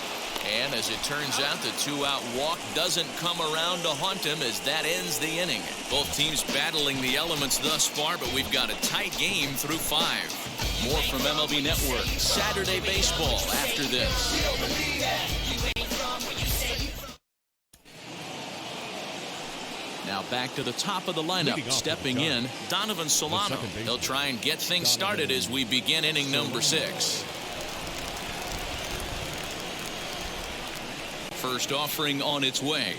And as it turns out, the 2-out walk doesn't come around to haunt him as that ends the inning. Both teams battling the elements thus far, but we've got a tight game through 5. More from MLB Network. Saturday baseball after this. Now back to the top of the lineup. Stepping in, Donovan Solano. They'll try and get things started as we begin inning number 6. First offering on its way.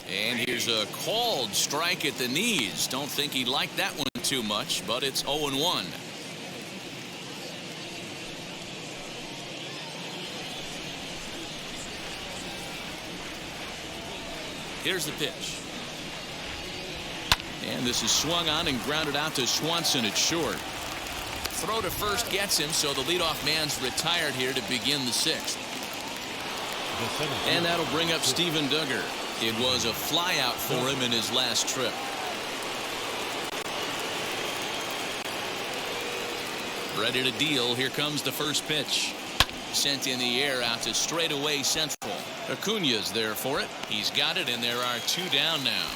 And here's a called strike at the knees. Don't think he liked that one too much, but it's 0-1. Here's the pitch. And this is swung on and grounded out to Swanson at short. Throw to first gets him, so the leadoff man's retired here to begin the sixth. And that'll bring up Steven Duggar. It was a flyout for him in his last trip. Ready to deal. Here comes the first pitch. Sent in the air out to straightaway central. Acuna's there for it. He's got it, and there are 2 down now.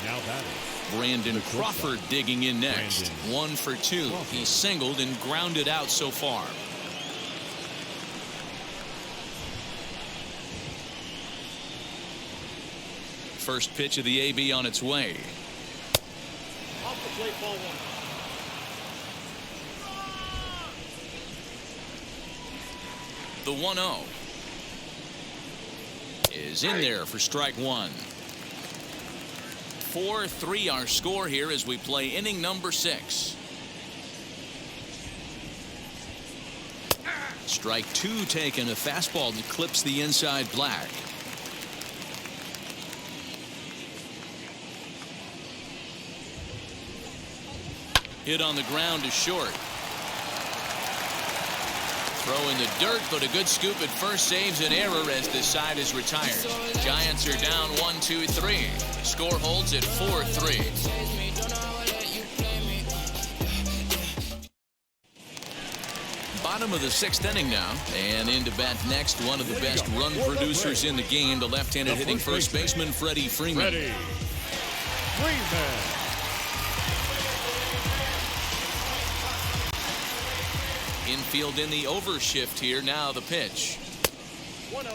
Now batting, Brandon Crawford digging in next. 1 for 2. He's singled and grounded out so far. First pitch of the AB on its way. Off the plate, ball 1. The 1-0 is in there for strike 1. 4-3 our score here as we play inning number 6. Strike 2 taken, a fastball that clips the inside black. Hit on the ground to short. Throw in the dirt, but a good scoop at first saves an error as the side is retired. Giants are down 1-2-3. Score holds at 4-3. Bottom of the 6th inning now, and into bat next, one of the best run producers in the game, the left-handed hitting first baseman Freddy Freeman. Freddy Freeman. Infield in the overshift here. Now the pitch. 1-0.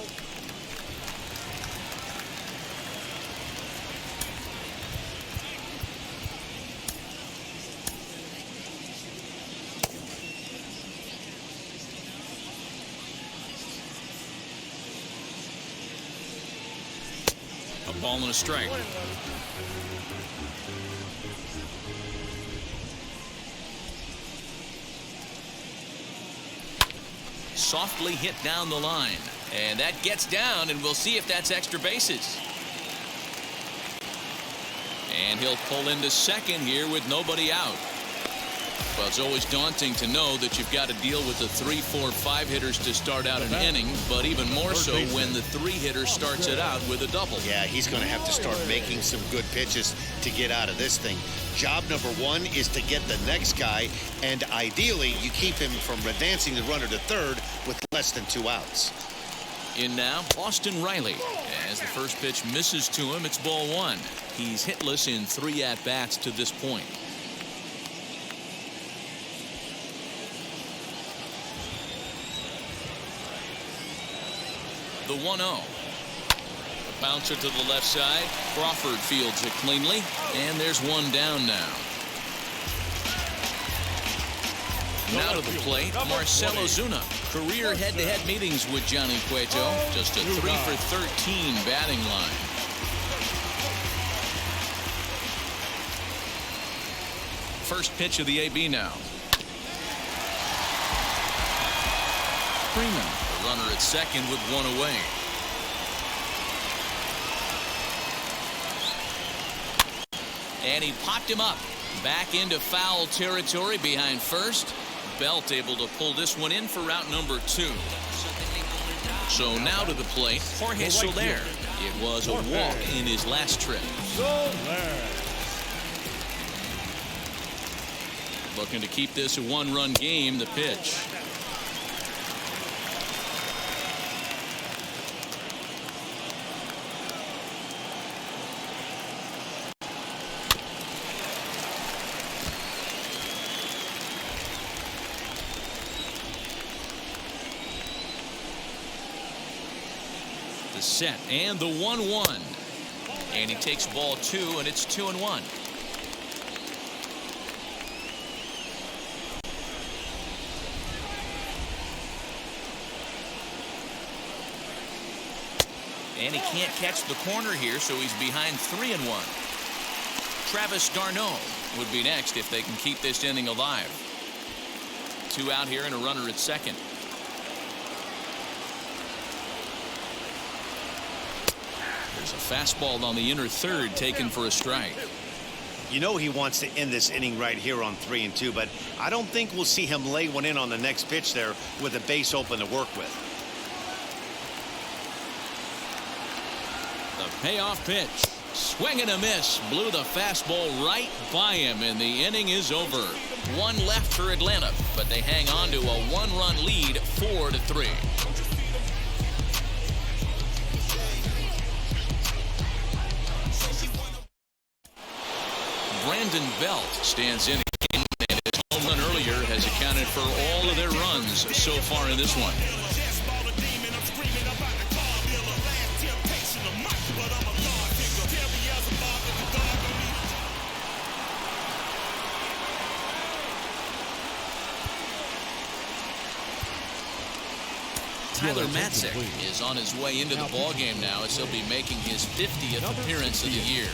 A ball and a strike. Softly hit down the line, and that gets down, and we'll see if that's extra bases. And he'll pull into second here with nobody out. Well, it's always daunting to know that you've got to deal with the 3, 4, 5 hitters to start out an inning, but even more so when the 3 hitter starts it out with a double. Yeah, he's going to have to start making some good pitches to get out of this thing. Job number 1 is to get the next guy, and ideally you keep him from advancing the runner to third with less than 2 outs. In now, Austin Reilly. As the first pitch misses to him, it's ball 1. He's hitless in 3 at-bats to this point. The 1-0. A bouncer to the left side. Crawford fields it cleanly, and there's 1 down now. Now to the plate, Marcell Ozuna. Career head-to-head meetings with Johnny Cueto. Just a 3 for 13 batting line. First pitch of the AB now. Freeman. Runner at second with 1 away. And he popped him up. Back into foul territory behind first. Belt able to pull this one in for route number 2. So now to the plate, Jorge Soler. It was a walk in his last trip. Looking to keep this a 1-run game. The pitch. Set and the 1-1, and he takes ball 2, and it's 2-1. And he can't catch the corner here, so he's behind 3-1. Travis d'Arnaud would be next if they can keep this inning alive. 2 out here and a runner at second. There's a fastball on the inner third taken for a strike. You know he wants to end this inning right here on 3-2, but I don't think we'll see him lay one in on the next pitch there with a base open to work with. The payoff pitch. Swing and a miss. Blew the fastball right by him, and the inning is over. 1 left for Atlanta, but they hang on to a 1-run lead, 4-3. Brandon Belt stands in again, and his home run earlier has accounted for all of their runs so far in this one. Tyler Matzek is on his way into the ballgame now, as he'll be making his 50th appearance of the year.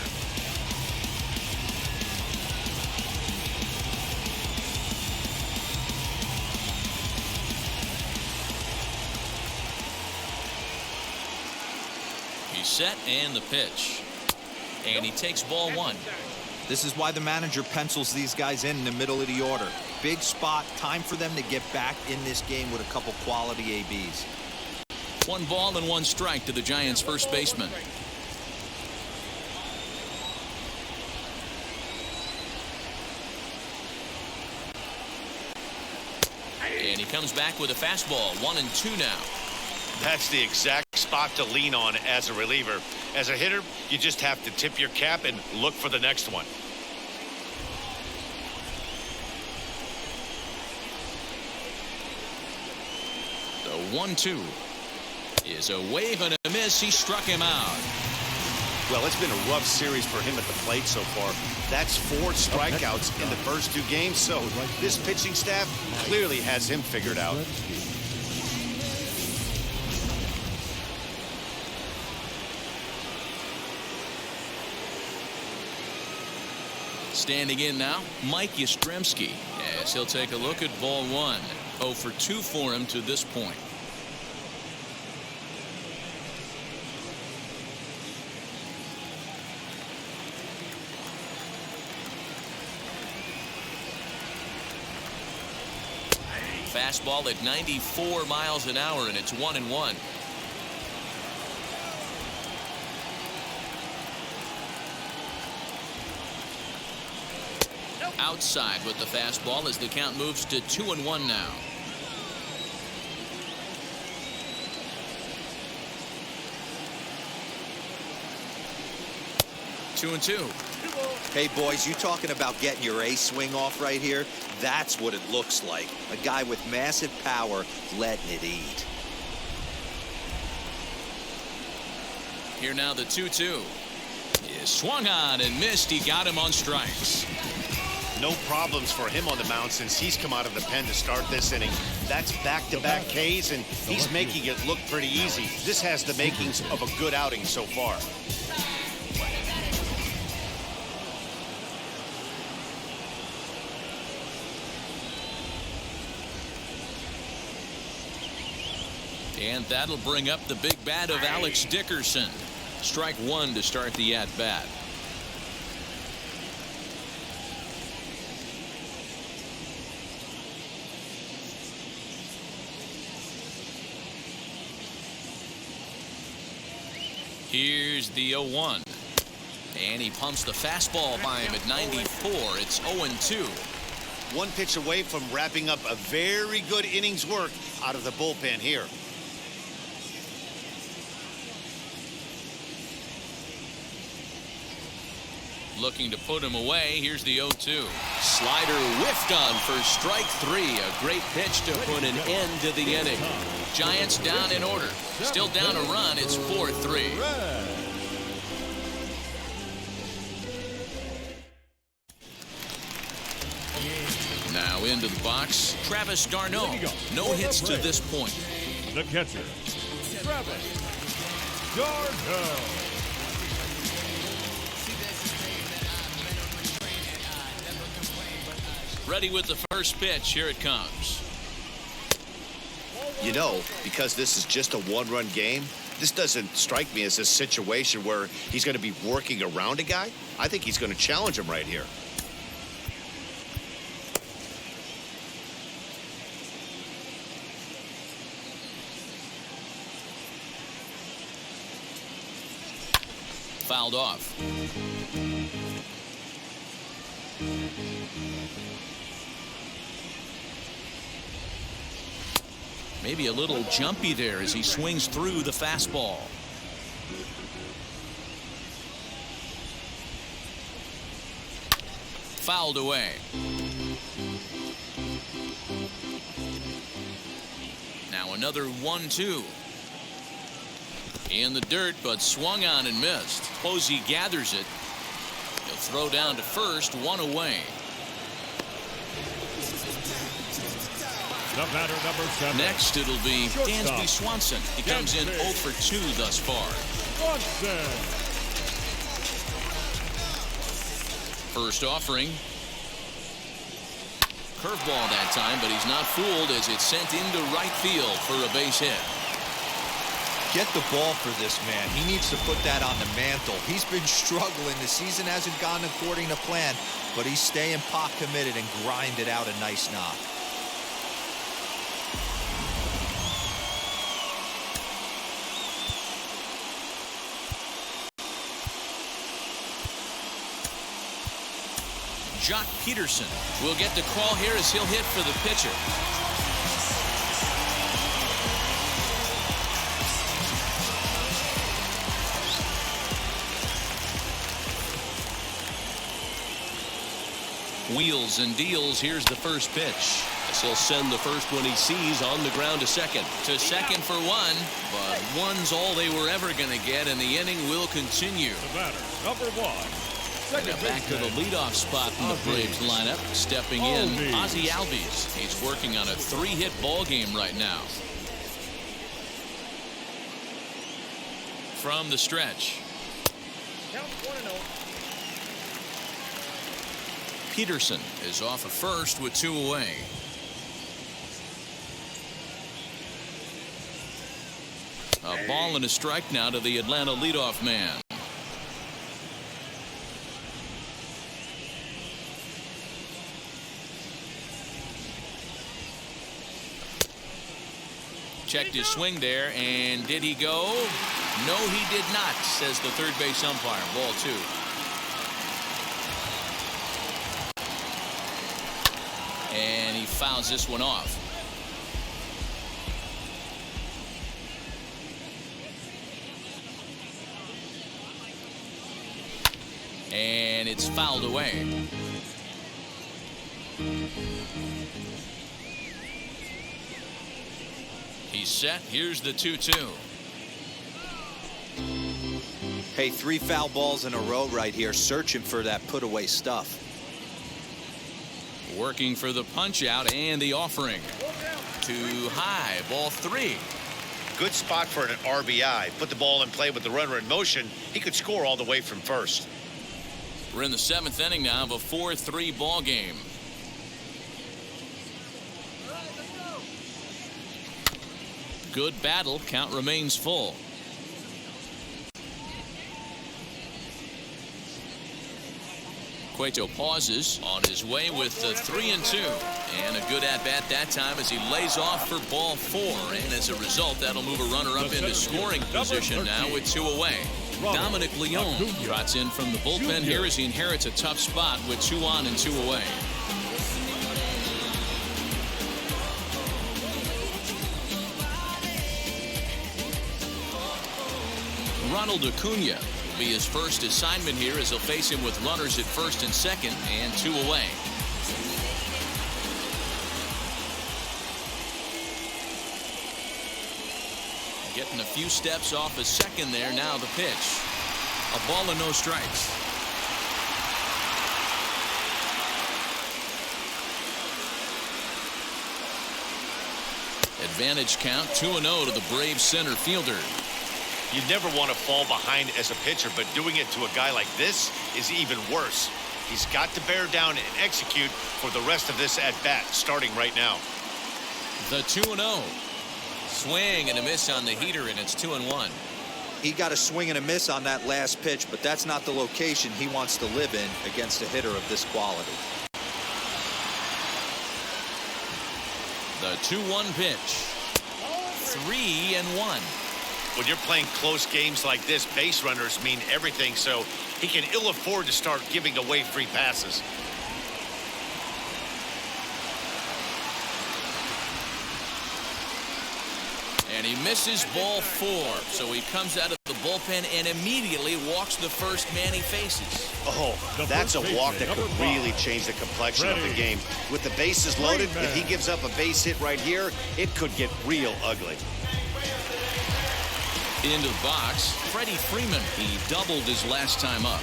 He's set, and the pitch. And he takes ball 1. This is why the manager pencils these guys in the middle of the order. Big spot, time for them to get back in this game with a couple quality ABs. 1 ball and 1 strike to the Giants' first baseman. And he comes back with a fastball, 1-2 now. That's the exact spot to lean on as a reliever. As a hitter, you just have to tip your cap and look for the next one. The 1-2 is a wave and a miss. He struck him out. Well, it's been a rough series for him at the plate so far. That's 4 strikeouts in the first 2 games, so this pitching staff clearly has him figured out. Standing in now, Mike Yastrzemski, as he'll take a look at ball 1. 0 for 2 for him to this point. Fastball at 94 miles an hour, and it's 1-1. Outside with the fastball as the count moves to 2-1 now. Two and two. Hey, boys, you talking about getting your A swing off right here? That's what it looks like. A guy with massive power letting it eat. Here now the 2-2. Is swung on and missed. He got him on strikes. No problems for him on the mound since he's come out of the pen to start this inning. That's back-to-back Ks, and he's making it look pretty easy. This has the makings of a good outing so far. And that'll bring up the big bat of Alex Dickerson. Strike 1 to start the at-bat. Here's the 0-1. And he pumps the fastball by him at 94. It's 0-2. 1 pitch away from wrapping up a very good innings work out of the bullpen here. Looking to put him away. Here's the 0-2. Slider whiffed on for strike 3. A great pitch to put an end to the inning. Giants down in order. Still down a run. It's 4-3. Now into the box, Travis d'Arnaud. No hits to this point. The catcher, Travis Darko. Ready with the first pitch. Here it comes. You know, because this is just a one-run game, this doesn't strike me as a situation where he's going to be working around a guy. I think he's going to challenge him right here. Fouled off. Maybe a little jumpy there as he swings through the fastball. Fouled away. Now another 1-2. In the dirt, but swung on and missed. Posey gathers it. He'll throw down to first, one away. The batter, number 7. Next, it'll be Dansby Swanson. He comes in 0 for 2 thus far. Swanson. First offering. Curveball that time, but he's not fooled as it's sent into right field for a base hit. Get the ball for this man. He needs to put that on the mantle. He's been struggling. The season hasn't gone according to plan, but he's staying pot committed and grinded out a nice knock. Jock Peterson will get the call here as he'll hit for the pitcher. Wheels and deals. Here's the first pitch. He'll send the first one he sees on the ground to second. To second for one, but one's all they were ever going to get, and the inning will continue. The batter, number 1. Now back to the leadoff spot in the Braves lineup. Stepping in, Ozzie Albies. He's working on a 3-hit ball game right now. From the stretch. Count 1-0. Peterson is off at first with 2 away. A ball and a strike now to the Atlanta leadoff man. Checked his swing there, and did he go? No, he did not, says the third base umpire. Ball 2. And he fouls this one off. And it's fouled away. He's set. Here's the 2-2. Hey, 3 foul balls in a row right here, searching for that put away stuff. Working for the punch out and the offering. Too high. Ball 3. Good spot for an RBI. Put the ball in play with the runner in motion. He could score all the way from first. We're in the 7th inning now of a 4-3 ball game. Good battle. Count remains full. Cueto pauses on his way with the 3-2. And a good at-bat that time as he lays off for ball 4. And as a result, that'll move a runner up into scoring position now with 2 away. Dominic Leone trots in from the bullpen here as he inherits a tough spot with 2 on and 2 away. Ronald Acuna will be his first assignment here as he'll face him with runners at first and second and 2 away. Getting a few steps off his second there. Now the pitch. A ball and no strikes. Advantage count 2-0 to the Braves center fielder. You never want to fall behind as a pitcher, but doing it to a guy like this is even worse. He's got to bear down and execute for the rest of this at-bat, starting right now. The 2-0. Swing and a miss on the heater, and it's 2-1. He got a swing and a miss on that last pitch, but that's not the location he wants to live in against a hitter of this quality. The 2-1 pitch. 3-1. When you're playing close games like this, base runners mean everything, so he can ill afford to start giving away free passes. And he misses ball 4, so he comes out of the bullpen and immediately walks the first man he faces. Oh, that's a walk that could really change the complexion of the game. With the bases loaded, if he gives up a base hit right here, it could get real ugly. Into the box, Freddy Freeman. He doubled his last time up.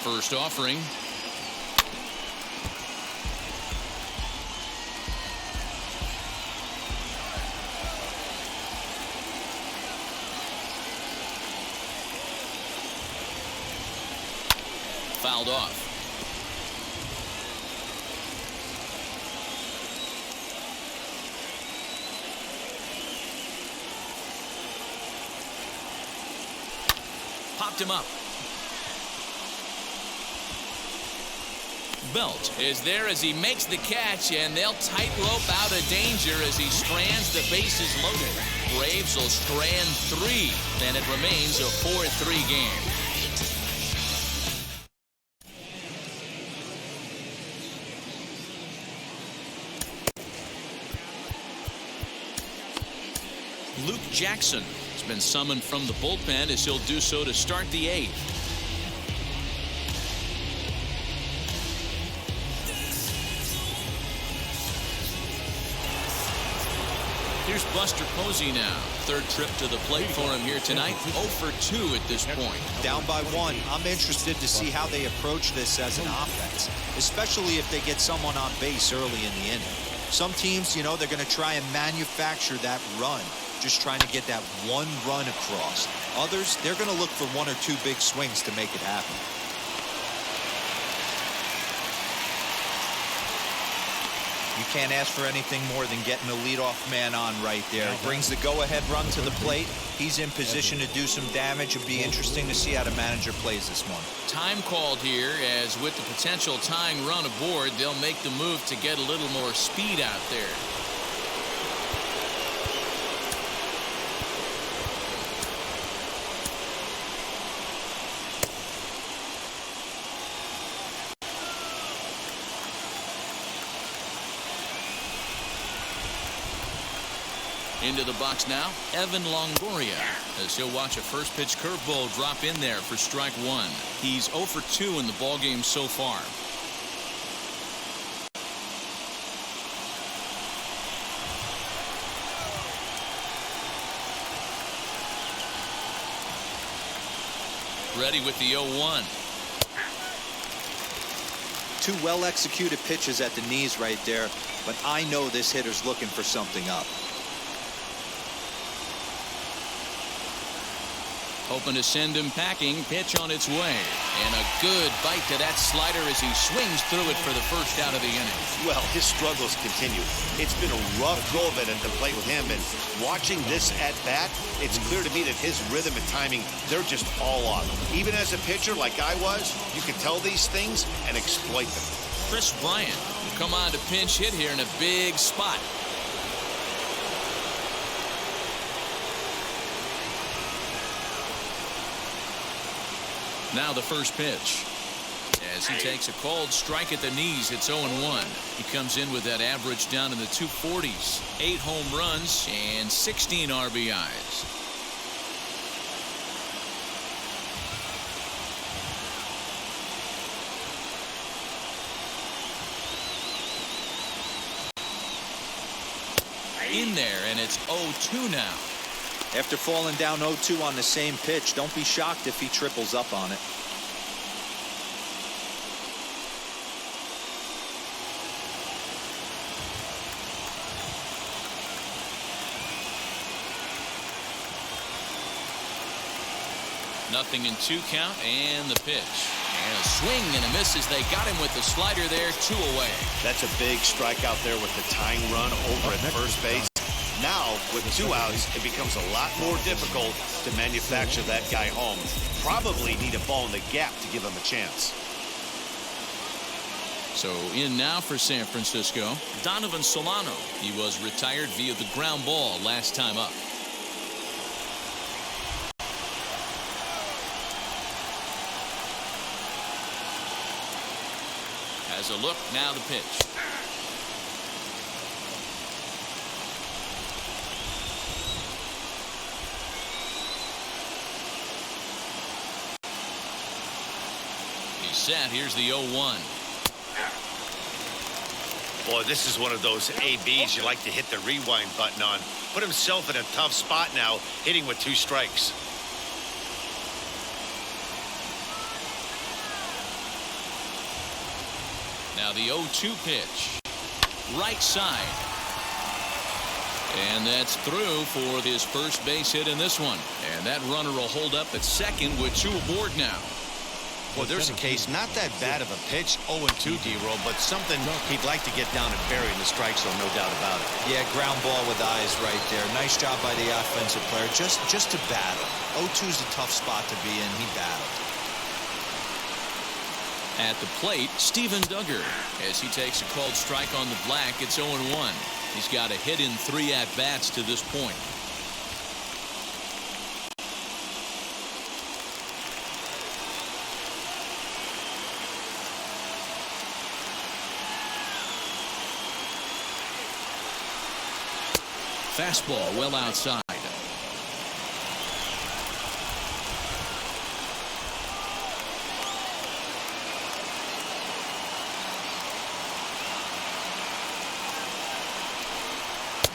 First offering. Fouled off. Popped him up. Belt is there as he makes the catch, and they'll tightrope out of danger as he strands the bases loaded. Braves will strand 3, and it remains a 4-3 game. Luke Jackson has been summoned from the bullpen as he'll do so to start the 8th. Here's Buster Posey now. Third trip to the plate for him here tonight. 0 for 2 at this point. Down by 1. I'm interested to see how they approach this as an offense, especially if they get someone on base early in the inning. Some teams, you know, they're going to try and manufacture that run, just trying to get that one run across. Others, they're going to look for 1 or 2 big swings to make it happen. You can't ask for anything more than getting the leadoff man on right there. Brings the go-ahead run to the plate. He's in position to do some damage. It'll be interesting to see how the manager plays this one. Time called here, as with the potential tying run aboard, they'll make the move to get a little more speed out there. Into the box now, Evan Longoria, as he'll watch a first pitch curveball drop in there for strike 1. He's 0 for 2 in the ballgame so far. Ready with the 0-1. 2 well-executed pitches at the knees right there, but I know this hitter's looking for something up. Hoping to send him packing. Pitch on its way. And a good bite to that slider as he swings through it for the first out of the inning. Well, his struggles continue. It's been a rough go of it at the plate with him, and watching this at-bat, it's clear to me that his rhythm and timing, they're just all off. Even as a pitcher like I was, you can tell these things and exploit them. Chris Bryant will come on to pinch hit here in a big spot. Now the first pitch. As he takes a called strike at the knees, it's 0-1. He comes in with that average down in the 240s. 8 home runs and 16 RBIs. In there, and it's 0-2 now. After falling down 0-2 on the same pitch, don't be shocked if he triples up on it. Nothing in 2 count, and the pitch. And a swing and a miss as they got him with the slider there, 2 away. That's a big strikeout there with the tying run over at first base. Now, with 2 outs, it becomes a lot more difficult to manufacture that guy home. Probably need a ball in the gap to give him a chance. So in now for San Francisco, Donovan Solano. He was retired via the ground ball last time up. Has a look, now the pitch. He's set, here's the 0-1. Boy, this is one of those ABs you like to hit the rewind button on. Put himself in a tough spot now, hitting with 2 strikes. Now the 0-2 pitch. Right side. And that's through for his first base hit in this one. And that runner will hold up at second with 2 aboard now. Well, there's a case, not that bad of a pitch, 0-2, D-Roll, but something he'd like to get down and bury in the strike zone, no doubt about it. Yeah, ground ball with eyes right there. Nice job by the offensive player, just to battle. 0-2 is a tough spot to be in. He battled. At the plate, Steven Duggar. As he takes a called strike on the black, it's 0-1. He's got a hit in 3 at-bats to this point. Fastball well outside.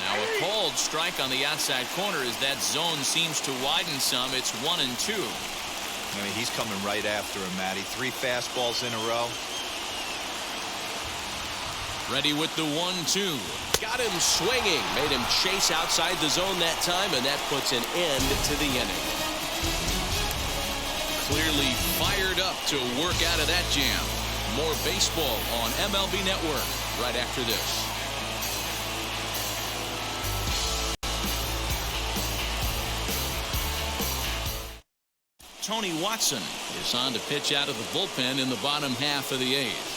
Now a called strike on the outside corner as that zone seems to widen some. It's 1-2. I mean, he's coming right after him, Matty. 3 fastballs in a row. Ready with the 1-2. Got him swinging. Made him chase outside the zone that time, and that puts an end to the inning. Clearly fired up to work out of that jam. More baseball on MLB Network right after this. Tony Watson is on to pitch out of the bullpen in the bottom half of the 8th.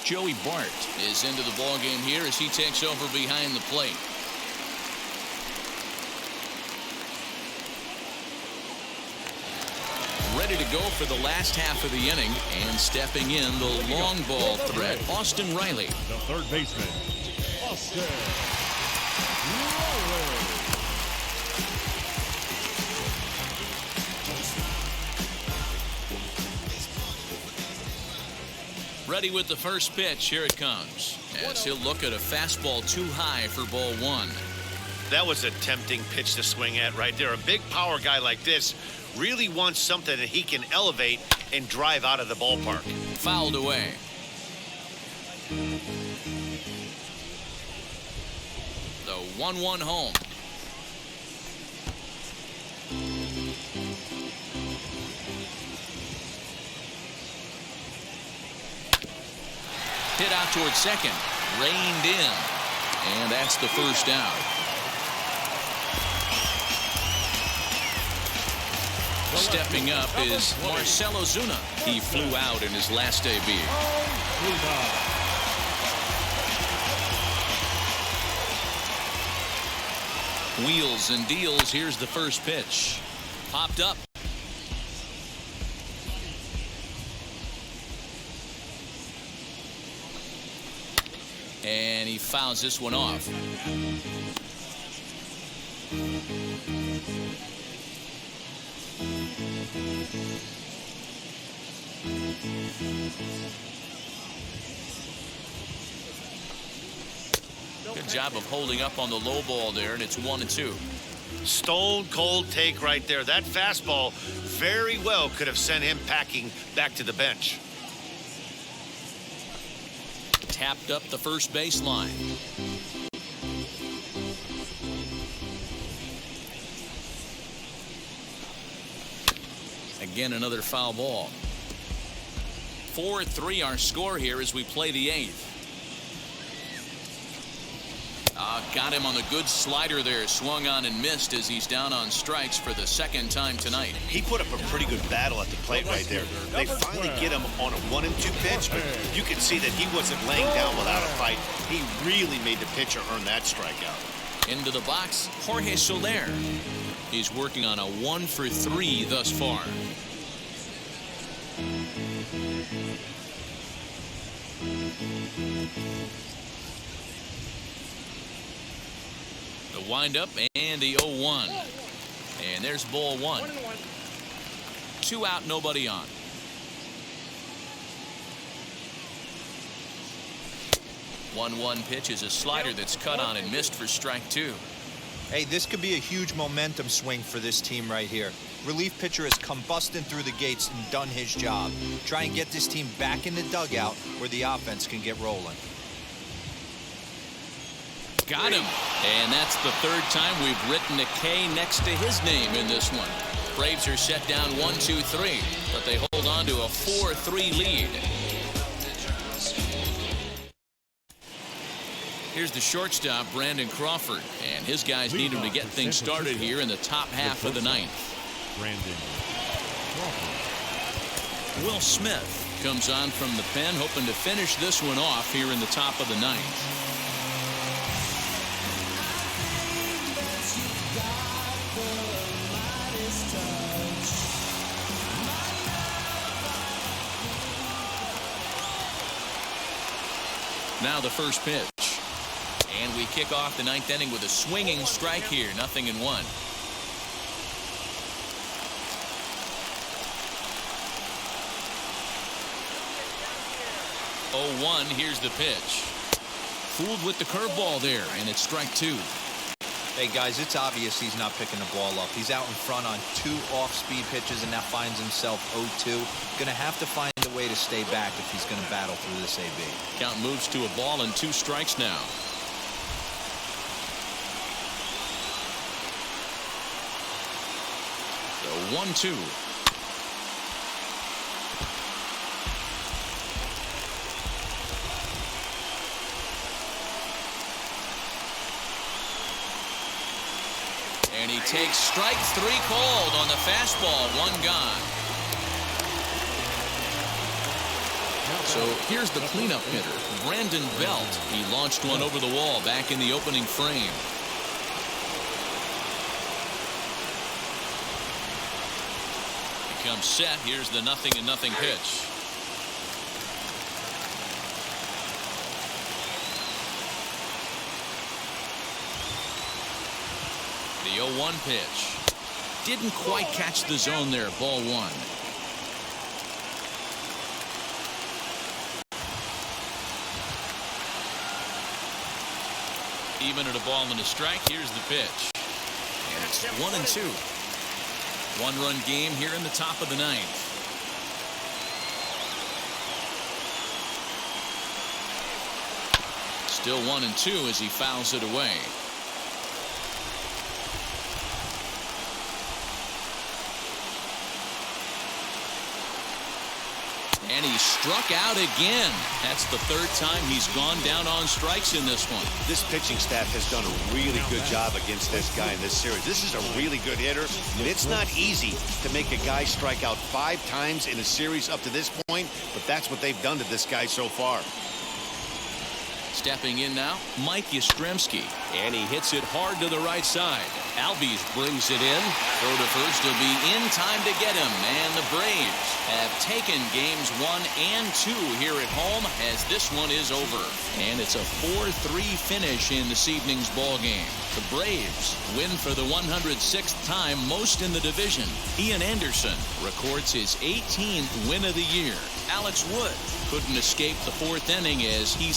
Joey Bart is into the ballgame here as he takes over behind the plate. Ready to go for the last half of the inning, and stepping in the long ball threat, Austin Reilly. The third baseman, Austin Reilly. Ready with the first pitch. Here it comes. As he'll look at a fastball too high for ball 1. That was a tempting pitch to swing at right there. A big power guy like this really wants something that he can elevate and drive out of the ballpark. Fouled away. The 1-1 home. Hit out towards second. Reined in. And that's the first out. Stepping up is Marcell Ozuna. He flew out in his last debut. Wheels and deals. Here's the first pitch. Popped up. And he fouls this one off. Good job of holding up on the low ball there, and it's 1-2. Stone cold take right there. That fastball very well could have sent him packing back to the bench. Tapped up the first baseline. Again, another foul ball. 4-3 our score here as we play the 8th. Got him on the good slider there. Swung on and missed as he's down on strikes for the second time tonight. He put up a pretty good battle at the plate right there. They finally get him on a 1-2 pitch, but you can see that he wasn't laying down without a fight. He really made the pitcher earn that strikeout. Into the box, Jorge Soler. He's working on a 1-for-3 thus far. The windup and the 0-1. And there's ball 1. 2 out, nobody on. 1-1 pitch is a slider that's cut on and missed for strike 2. Hey, this could be a huge momentum swing for this team right here. Relief pitcher has come busting through the gates and done his job. Try and get this team back in the dugout where the offense can get rolling. Got him. And that's the third time we've written a K next to his name in this one. Braves are set down 1-2-3, but they hold on to a 4-3 lead. Here's the shortstop, Brandon Crawford, and his guys need him to get things started here in the top half of the 9th. Brandon Crawford. Will Smith comes on from the pen, hoping to finish this one off here in the top of the 9th. Now the first pitch. And we kick off the 9th inning with a swinging strike here. 0-1. 0-1. Here's the pitch. Fooled with the curveball there, and it's strike 2. Hey, guys, it's obvious he's not picking the ball up. He's out in front on 2 off-speed pitches and now finds himself 0-2. Going to have to find a way to stay back if he's going to battle through this AB. Count moves to a ball and 2 strikes now. So 1-2. And he takes strike 3 called on the fastball. 1 gone. So here's the cleanup hitter, Brandon Belt. He launched one over the wall back in the opening frame. Becomes set. Here's the 0-0 pitch. The 0-1 pitch. Didn't quite catch the zone there. Ball 1. Even at a ball and a strike. Here's the pitch. And it's 1-2. 1-run game here in the top of the 9th. Still 1-2 as he fouls it away. And he struck out again. That's the 3rd time he's gone down on strikes in this one. This pitching staff has done a really good job against this guy in this series. This is a really good hitter, and it's not easy to make a guy strike out 5 times in a series up to this point, but that's what they've done to this guy so far. Stepping in now, Mike Yastrzemski, and he hits it hard to the right side. Albies brings it in. Throw to first will be in time to get him, and the Braves have taken games 1 and 2 here at home as this one is over. And it's a 4-3 finish in this evening's ball game. The Braves win for the 106th time, most in the division. Ian Anderson records his 18th win of the year. Alex Wood couldn't escape the 4th inning as he